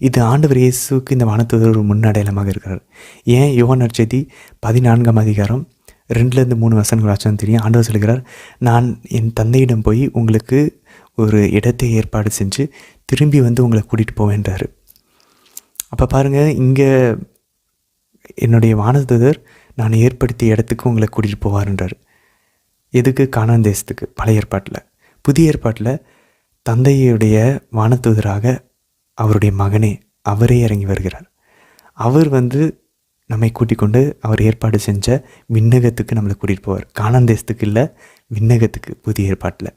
A: இது ஆண்டவர் இயேசுக்கு இந்த வானதூதர் ஒரு முன்னடையாளமாக இருக்கிறார். ஏன்? யோவான் நற்செய்தி 14ஆம் அதிகாரம் 2-3 வசனங்கள் வாசனம் தெரியும். ஆண்டவர் சொல்கிறார், நான் என் தந்தையிடம் போய் உங்களுக்கு ஒரு இடத்தை ஏற்பாடு செஞ்சு திரும்பி வந்து உங்களை கூட்டிகிட்டு போவேன்றார். அப்போ பாருங்கள், இங்கே என்னுடைய வானதூதர் நான் ஏற்படுத்திய இடத்துக்கு உங்களை கூட்டிகிட்டு போவார்ன்றார். எதுக்கு? கானான் தேசத்துக்கு. பழைய ஏற்பாட்டில். புதிய ஏற்பாட்டில் தந்தையுடைய வானதூதராக அவருடைய மகனே அவரே இறங்கி வருகிறார். அவர் வந்து நம்மை கூட்டிக் கொண்டு அவர் ஏற்பாடு செஞ்ச விண்ணகத்துக்கு நம்மளை கூட்டிகிட்டு போவார். கானான் தேசத்துக்கு இல்லை, விண்ணகத்துக்கு புதிய ஏற்பாட்டில்.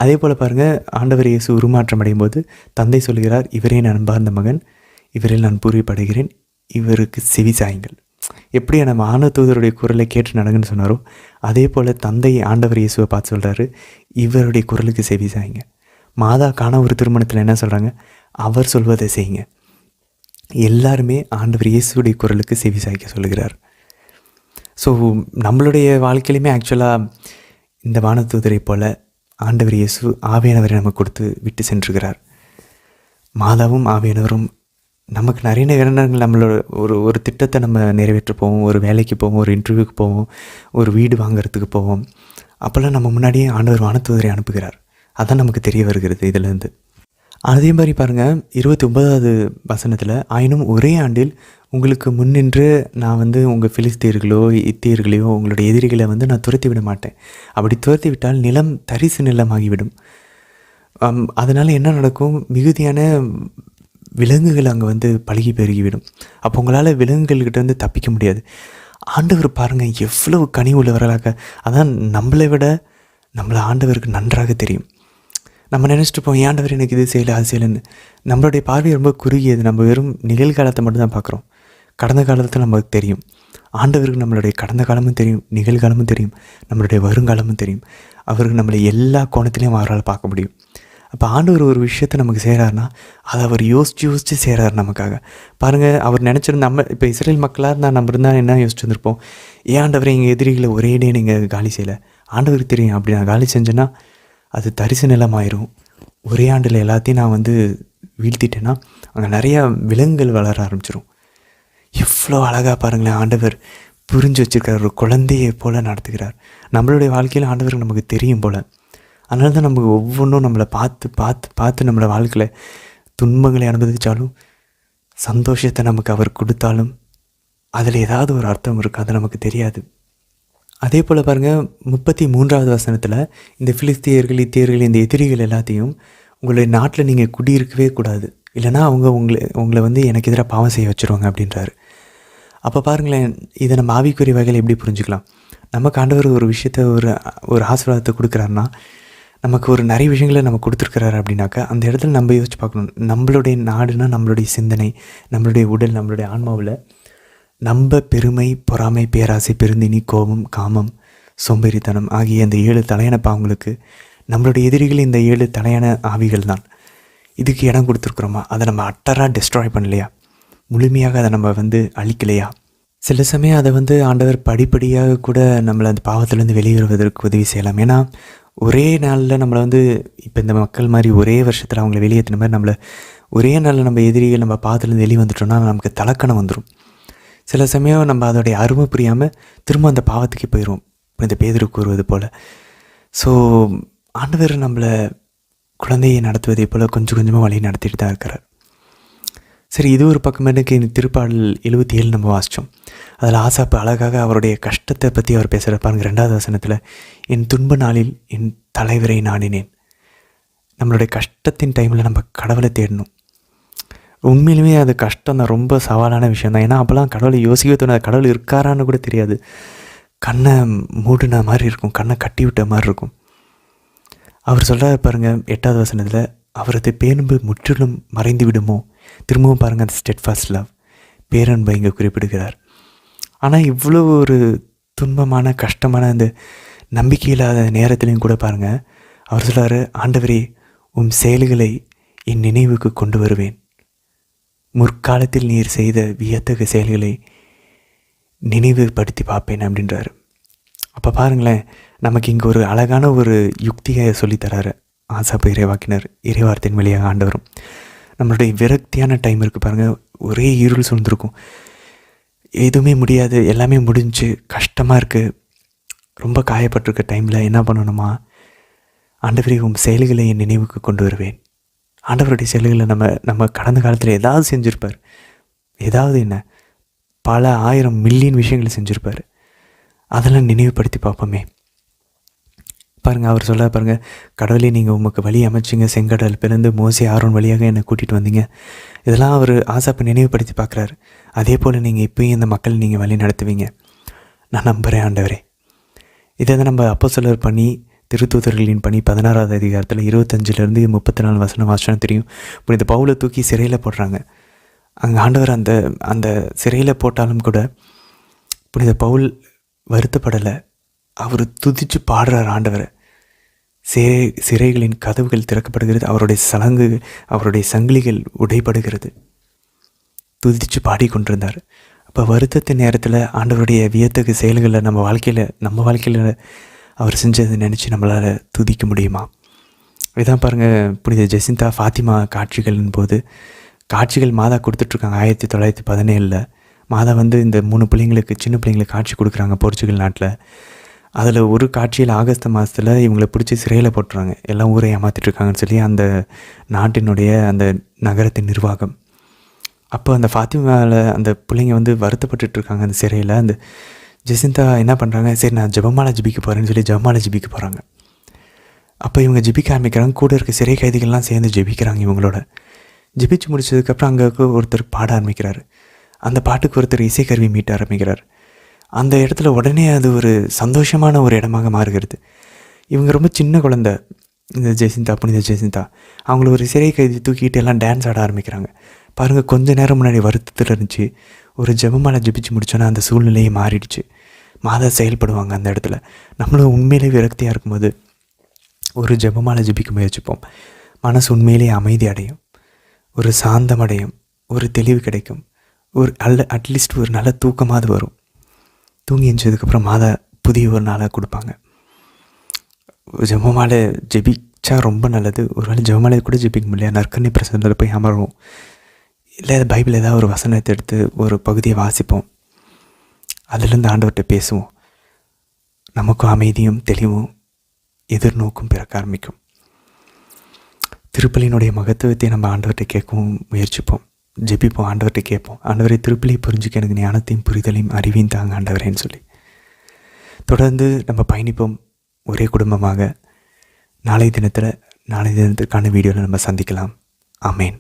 A: அதே போல் பாருங்கள், ஆண்டவர் இயேசு உருமாற்றம் அடையும் போது தந்தை சொல்கிறார், இவரே நான் அன்பார்ந்த மகன், இவரில் நான் பூரிப்படைகிறேன், இவருக்கு செவி சாயுங்கள். எப்படி நம்ம வானதூதருடைய குரலை கேட்டு நடங்கன்னு சொன்னாரோ, அதே போல் தந்தை ஆண்டவர் இயேசுவை பார்த்து சொல்கிறாரு, இவருடைய குரலுக்கு செவி சாயுங்க. மாதா காண ஒரு திருமணத்தில் என்ன சொல்கிறாங்க? அவர் சொல்வதை செய்யுங்க. எல்லாருமே ஆண்டவர் இயேசுடைய குரலுக்கு செவி சாய்க்க சொல்லுகிறார். ஸோ நம்மளுடைய வாழ்க்கையிலுமே ஆக்சுவலாக இந்த வானதூதரை போல் ஆண்டவர் இயேசு ஆவியானவரை நமக்கு கொடுத்து விட்டு சென்றுகிறார். மாதாவும் ஆவியானவரும் நமக்கு நிறைய நேரங்கள் நம்மளோட ஒரு திட்டத்தை நம்ம நிறைவேற்ற போவோம், ஒரு வேலைக்கு போவோம், ஒரு இன்டர்வியூக்கு போவோம், ஒரு வீடு வாங்கிறதுக்கு போவோம். அப்போல்லாம் நம்ம முன்னாடியே ஆண்டவர் வானதூதரை அனுப்புகிறார். அதான் நமக்கு தெரிய வருகிறது இதிலேருந்து. அதே மாதிரி பாருங்கள், 29வது வசனத்தில், ஆயினும் ஒரே ஆண்டில் உங்களுக்கு முன்னின்று நான் வந்து உங்கள் பிலிஸ்தீர்களோ இத்தியர்களையோ உங்களுடைய எதிரிகளை வந்து நான் துரத்தி விட மாட்டேன். அப்படி துரத்தி விட்டால் நிலம் தரிசு நிலமாகிவிடும். அதனால் என்ன நடக்கும்? மிகுதியான விலங்குகள் அங்கே வந்து பழகி பெருகிவிடும். அப்போ உங்களால் விலங்குகள்கிட்ட வந்து தப்பிக்க முடியாது. ஆண்டவர் பாருங்கள் எவ்வளவு கனி உள்ளவர்களாக. அதான் நம்மளை விட நம்மளை ஆண்டவருக்கு நன்றாக தெரியும். நம்ம நினச்சிட்டு போவோம், ஆண்டவர் எனக்கு இது செய்யலை அது செய்யலைன்னு. நம்மளுடைய பார்வை ரொம்ப குறுகியது. நம்ம வெறும் நிகழ்காலத்தை மட்டும்தான் பார்க்குறோம். கடந்த காலத்தில் நமக்கு தெரியும். ஆண்டவருக்கு நம்மளுடைய கடந்த காலமும் தெரியும், நிகழ்காலமும் தெரியும், நம்மளுடைய வருங்காலமும் தெரியும். அவருக்கு நம்மளை எல்லா கோணத்திலையும் அவரால் பார்க்க முடியும். அப்போ ஆண்டவர் ஒரு விஷயத்தை நமக்கு செய்கிறாருன்னா அதை அவர் யோசித்து செய்கிறார் நமக்காக. பாருங்கள், அவர் நினச்சிருந்த இப்போ இஸ்ரேல் மக்களாக இருந்தால் நம்ம இருந்தால் என்ன யோசிச்சு வந்திருப்போம்? ஏன் ஆண்டவரை எங்கள் எதிரிகளை ஒரே டே நீங்கள் காலி செய்யலை? ஆண்டவருக்கு தெரியும், அப்படி நான் காலி செஞ்சேன்னா அது தரிசு நிலமாயிரும். ஒரே ஆண்டில் எல்லாத்தையும் நான் வந்து வீழ்த்திட்டேன்னா அங்கே நிறையா விலங்குகள் வளர ஆரம்பிச்சிடும். எவ்வளோ அழகாக பாருங்களேன், ஆண்டவர் புரிஞ்சு வச்சுருக்கார். ஒரு குழந்தையை போல் நடத்துகிறார். நம்மளுடைய வாழ்க்கையில் ஆண்டவர் நமக்கு தெரியும் போல். அதனால தான் நமக்கு ஒவ்வொன்றும் நம்மளை பார்த்து நம்மளை வாழ்க்கையில் துன்பங்களை அனுபவித்தாலும் சந்தோஷத்தை நமக்கு அவர் கொடுத்தாலும் அதில் ஏதாவது ஒரு அர்த்தம் இருக்குது, அது நமக்கு தெரியாது. அதே போல் பாருங்கள், 33வது வசனத்தில், இந்த பிலிஸ்தியர்கள் இத்தியர்கள் இந்த எதிரிகள் எல்லாத்தையும் உங்களுடைய நாட்டில் நீங்கள் குடியிருக்கவே கூடாது, இல்லைனா உங்களை வந்து எனக்கு எதிராக பாவம் செய்ய வச்சுருவாங்க அப்படின்றாரு. அப்போ பாருங்களேன், இதை நம்ம ஆவிக்குரிய வகையில் எப்படி புரிஞ்சுக்கலாம்? நமக்கு ஆண்டவர் ஒரு விஷயத்தை ஒரு ஆசீர்வாதத்தை கொடுக்குறாருன்னா, நமக்கு ஒரு நிறைய விஷயங்களை நம்ம கொடுத்துருக்கிறாரு அப்படின்னாக்கா, அந்த இடத்துல நம்ம யோசிச்சு பார்க்கணும். நம்மளுடைய நாடுனா நம்மளுடைய சிந்தனை, நம்மளுடைய உடல், நம்மளுடைய ஆன்மாவில் நம்ம பெருமை, பொறாமை, பேராசை, பெருந்தினி, கோபம், காமம், சோம்பேறித்தனம் ஆகிய இந்த 7 தலையான பாவங்களுக்கு நம்மளுடைய எதிரிகள் இந்த 7 தலையான ஆவிகள் தான். இதுக்கு இடம் கொடுத்துருக்குறோமா? அதை நம்ம அட்டராக டெஸ்ட்ராய் பண்ணலையா? முழுமையாக அதை நம்ம வந்து அழிக்கலையா? சில சமயம் அதை வந்து ஆண்டவர் படிப்படியாக கூட நம்மளை அந்த பாவத்திலேருந்து வெளியேறுவதற்கு உதவி செய்யலாம். ஏன்னா ஒரே நாளில் நம்மளை வந்து இப்போ இந்த மக்கள் மாதிரி ஒரே வருஷத்தில் அவங்கள வெளியேற்றின மாதிரி நம்மளை ஒரே நாளில் நம்ம எதிரிகள் நம்ம பாவத்திலேருந்து வெளியே வந்துட்டோம்னா நமக்கு தலக்கணம் வந்துடும். சில சமயம் நம்ம அதோடைய அருமை புரியாமல் திரும்ப அந்த பாவத்துக்கு போயிடுவோம், இந்த பேதுரு கூறுவது போல். ஸோ ஆண்டவர் நம்மளை குழந்தையை நடத்துவதை போல் கொஞ்சம் கொஞ்சமாக வழி நடத்திட்டு தான் இருக்கிறார். சரி, இது ஒரு பக்கம் எனக்கு இந்த திருப்பாடல் 77 நம்ம வாசித்தோம். அதில் ஆசாப்பு அழகாக அவருடைய கஷ்டத்தை பற்றி அவர் பேசுகிறார் பாருங்க. 2வது வசனத்தில், என் துன்ப நாளில் என் தலைவரை நாடினேன். நம்மளுடைய கஷ்டத்தின் டைமில் நம்ம கடவுளை தேடணும். உண்மையிலுமே அது கஷ்டம் தான், ரொம்ப சவாலான விஷயம் தான். ஏன்னா அப்போல்லாம் கடவுளை யோசிக்க தோணாது, கடவுள் இருக்காரான்னு கூட தெரியாது. கண்ணை மூடின மாதிரி இருக்கும், கண்ணை கட்டி விட்ட மாதிரி இருக்கும். அவர் சொல்கிறார் பாருங்கள் 8வது வசனத்தில், அவரது பேரன்பு முற்றிலும் மறைந்து விடுமோ. திரும்பவும் பாருங்கள், அந்த ஸ்டெட்ஃபாஸ்ட் லவ், பேரன்பை இங்கே குறிப்பிடுகிறார். ஆனால் இவ்வளோ ஒரு துன்பமான கஷ்டமான அந்த நம்பிக்கை இல்லாத நேரத்துலையும் கூட பாருங்கள், அவர் சொல்கிறாரு, ஆண்டவரே உம் செயல்களை என் நினைவுக்கு கொண்டு வருவேன். முற்காலத்தில் நீர் செய்த வியத்தகு செயல்களை நினைவுபடுத்தி பார்ப்பேன் அப்படின்றாரு. அப்போ பாருங்களேன், நமக்கு இங்கே ஒரு அழகான ஒரு யுக்தியை சொல்லித்தராரு ஆசாப்பு இறைவாக்கினர், இறைவார்த்தையின் வழியாக ஆண்டவரும். நம்மளுடைய விரக்தியான டைம் இருக்குது பாருங்கள், ஒரே இருள் சூழ்ந்திருக்கும், எதுவுமே முடியாது, எல்லாமே முடிஞ்சு கஷ்டமாக இருக்குது, ரொம்ப காயப்பட்டிருக்க டைமில் என்ன பண்ணணுமா, ஆண்டவரே உம் செயல்களை என் நினைவுக்கு கொண்டு வருவேன். ஆண்டவருடைய செயல்களை நம்ம கடந்த காலத்தில் ஏதாவது செஞ்சுருப்பார், ஏதாவது என்ன பல 1000 மில்லியன் விஷயங்களை செஞ்சுருப்பார். அதெல்லாம் நினைவுபடுத்தி பார்ப்போமே. பாருங்கள், அவர் சொல்ல பாருங்கள், கடவுளே நீங்கள் உமக்கு வழி அமைச்சிங்க, செங்கடல் பிறந்து மோசே ஆரோன் வழியாக என்னை கூட்டிகிட்டு வந்தீங்க. இதெல்லாம் அவர் ஆசாப்பை நினைவுபடுத்தி பார்க்குறாரு. அதே போல் நீங்கள் இப்போயும் இந்த மக்கள் நீங்கள் வழி நடத்துவீங்க, நான் நம்புகிறேன் ஆண்டவரே. இதை தான் நம்ம அப்போஸ்தலர் பணி திருத்தூதர்களின் பணி 16வது அதிகாரத்தில் 25லேருந்து 34 வசனம் தெரியும். புனித பவுலை தூக்கி சிறையில் போடுறாங்க. அங்கே ஆண்டவர் அந்த சிறையில் போட்டாலும் கூட புனித பவுல் வருத்தப்படலை. அவர் துதித்து பாடுறார் ஆண்டவரை. சிறைகளின் கதவுகள் திறக்கப்படுகிறது, அவருடைய சங்கிலிகள் உடைபடுகிறது. துதித்து பாடிக்கொண்டிருந்தார். அப்போ வருத்தத்தின் நேரத்தில் ஆண்டவருடைய வியத்தகு செயல்களை நம்ம வாழ்க்கையில் அவர் செஞ்சதை நினச்சி நம்மளால் துதிக்க முடியுமா? இதான் பாருங்கள், புனித ஜெசிந்தா ஃபாத்திமா காட்சிகளின் போது காட்சிகள் மாதா கொடுத்துட்ருக்காங்க. 1917 மாதா இந்த 3 பிள்ளைங்களுக்கு, சின்ன பிள்ளைங்களுக்கு காட்சி கொடுக்குறாங்க போர்ச்சுகல் நாட்டில். அதில் ஒரு காட்சியில் ஆகஸ்ட் மாதத்தில் இவங்களை பிடிச்சி சிறையில் போட்டுறாங்க, எல்லாம் ஊரை ஏமாற்றிட்டுருக்காங்கன்னு சொல்லி அந்த நாட்டினுடைய அந்த நகரத்தின் நிர்வாகம். அப்போ அந்த ஃபாத்திமாவில் அந்த பிள்ளைங்க வருத்தப்பட்டுருக்காங்க அந்த சிறையில். அந்த ஜெசிந்தா என்ன பண்ணுறாங்க, சரி நான் ஜெபமாலை ஜெபிக்க போகிறேன்னு சொல்லி ஜெபமாலை ஜெபிக்க போகிறாங்க. அப்போ இவங்க ஜெபிக்க ஆரம்பிக்கிறாங்க, கூட இருக்க சிறை கைதிகள்லாம் சேர்ந்து ஜெபிக்கிறாங்க இவங்களோட. ஜெபிச்சு முடிச்சதுக்கப்புறம் அங்கே ஒருத்தர் பாட ஆரம்பிக்கிறார். அந்த பாட்டுக்கு ஒருத்தர் இசைக்கருவி மீட்ட ஆரம்பிக்கிறார். அந்த இடத்துல உடனே அது ஒரு சந்தோஷமான ஒரு இடமாக மாறுகிறது. இவங்க ரொம்ப சின்ன குழந்தை, இந்த ஜெசிந்தா, புனித ஜெசிந்தா, அவங்கள ஒரு சிறை கைதி தூக்கிட்டு எல்லாம் டான்ஸ் ஆட ஆரம்பிக்கிறாங்க. பாருங்கள், கொஞ்ச நேரம் முன்னாடி வருத்தத்தில் இருந்துச்சு, ஒரு ஜெபமாலை ஜெபிச்சு முடிச்சோன்னா அந்த சூழ்நிலையை மாறிடுச்சு. மாதா செயல்படுவாங்க அந்த இடத்துல. நம்மளும் உண்மையிலே விரக்தியாக இருக்கும்போது ஒரு ஜெபமாலை ஜெபிக்க முயற்சிப்போம். மனசு உண்மையிலே அமைதி அடையும், ஒரு சாந்தம் அடையும், ஒரு தெளிவு கிடைக்கும், அட்லீஸ்ட் ஒரு நல்ல தூக்கமாவது வரும். தூங்கி எழுந்ததுக்கப்புறம் மாதா புதிய ஒரு நாளாக கொடுப்பாங்க. ஜெபமாலை ஜெபிச்சா ரொம்ப நல்லது. ஒருவேளை ஜெபமாலை கூட ஜெபிக்க முடியல, நற்கண்ணி பிரசன்னத்தில் போய் அமர்வோம், இல்லை பைபிள் ஏதாவது ஒரு வசனத்தை எடுத்து ஒரு பகுதியை வாசிப்போம், அதிலேருந்து ஆண்டவர்கிட்ட பேசுவோம். நமக்கும் அமைதியும் தெளிவும் எதிர்நோக்கும் பிறக்க ஆரம்பிக்கும். திருப்பலியினுடைய மகத்துவத்தை நம்ம ஆண்டவர்கிட்ட கேட்கவும் முயற்சிப்போம், ஜெபிப்போம், ஆண்டவர்கிட்ட கேட்போம், ஆண்டவரை திருப்பலியை புரிஞ்சுக்க எனக்கு ஞானத்தையும் புரிதலையும் அறிவையும் தாங்க ஆண்டவரேன்னு சொல்லி தொடர்ந்து நம்ம பயணிப்போம் ஒரே குடும்பமாக. நாளைய தினத்துக்கான வீடியோவில் நம்ம சந்திக்கலாம். ஆமேன்.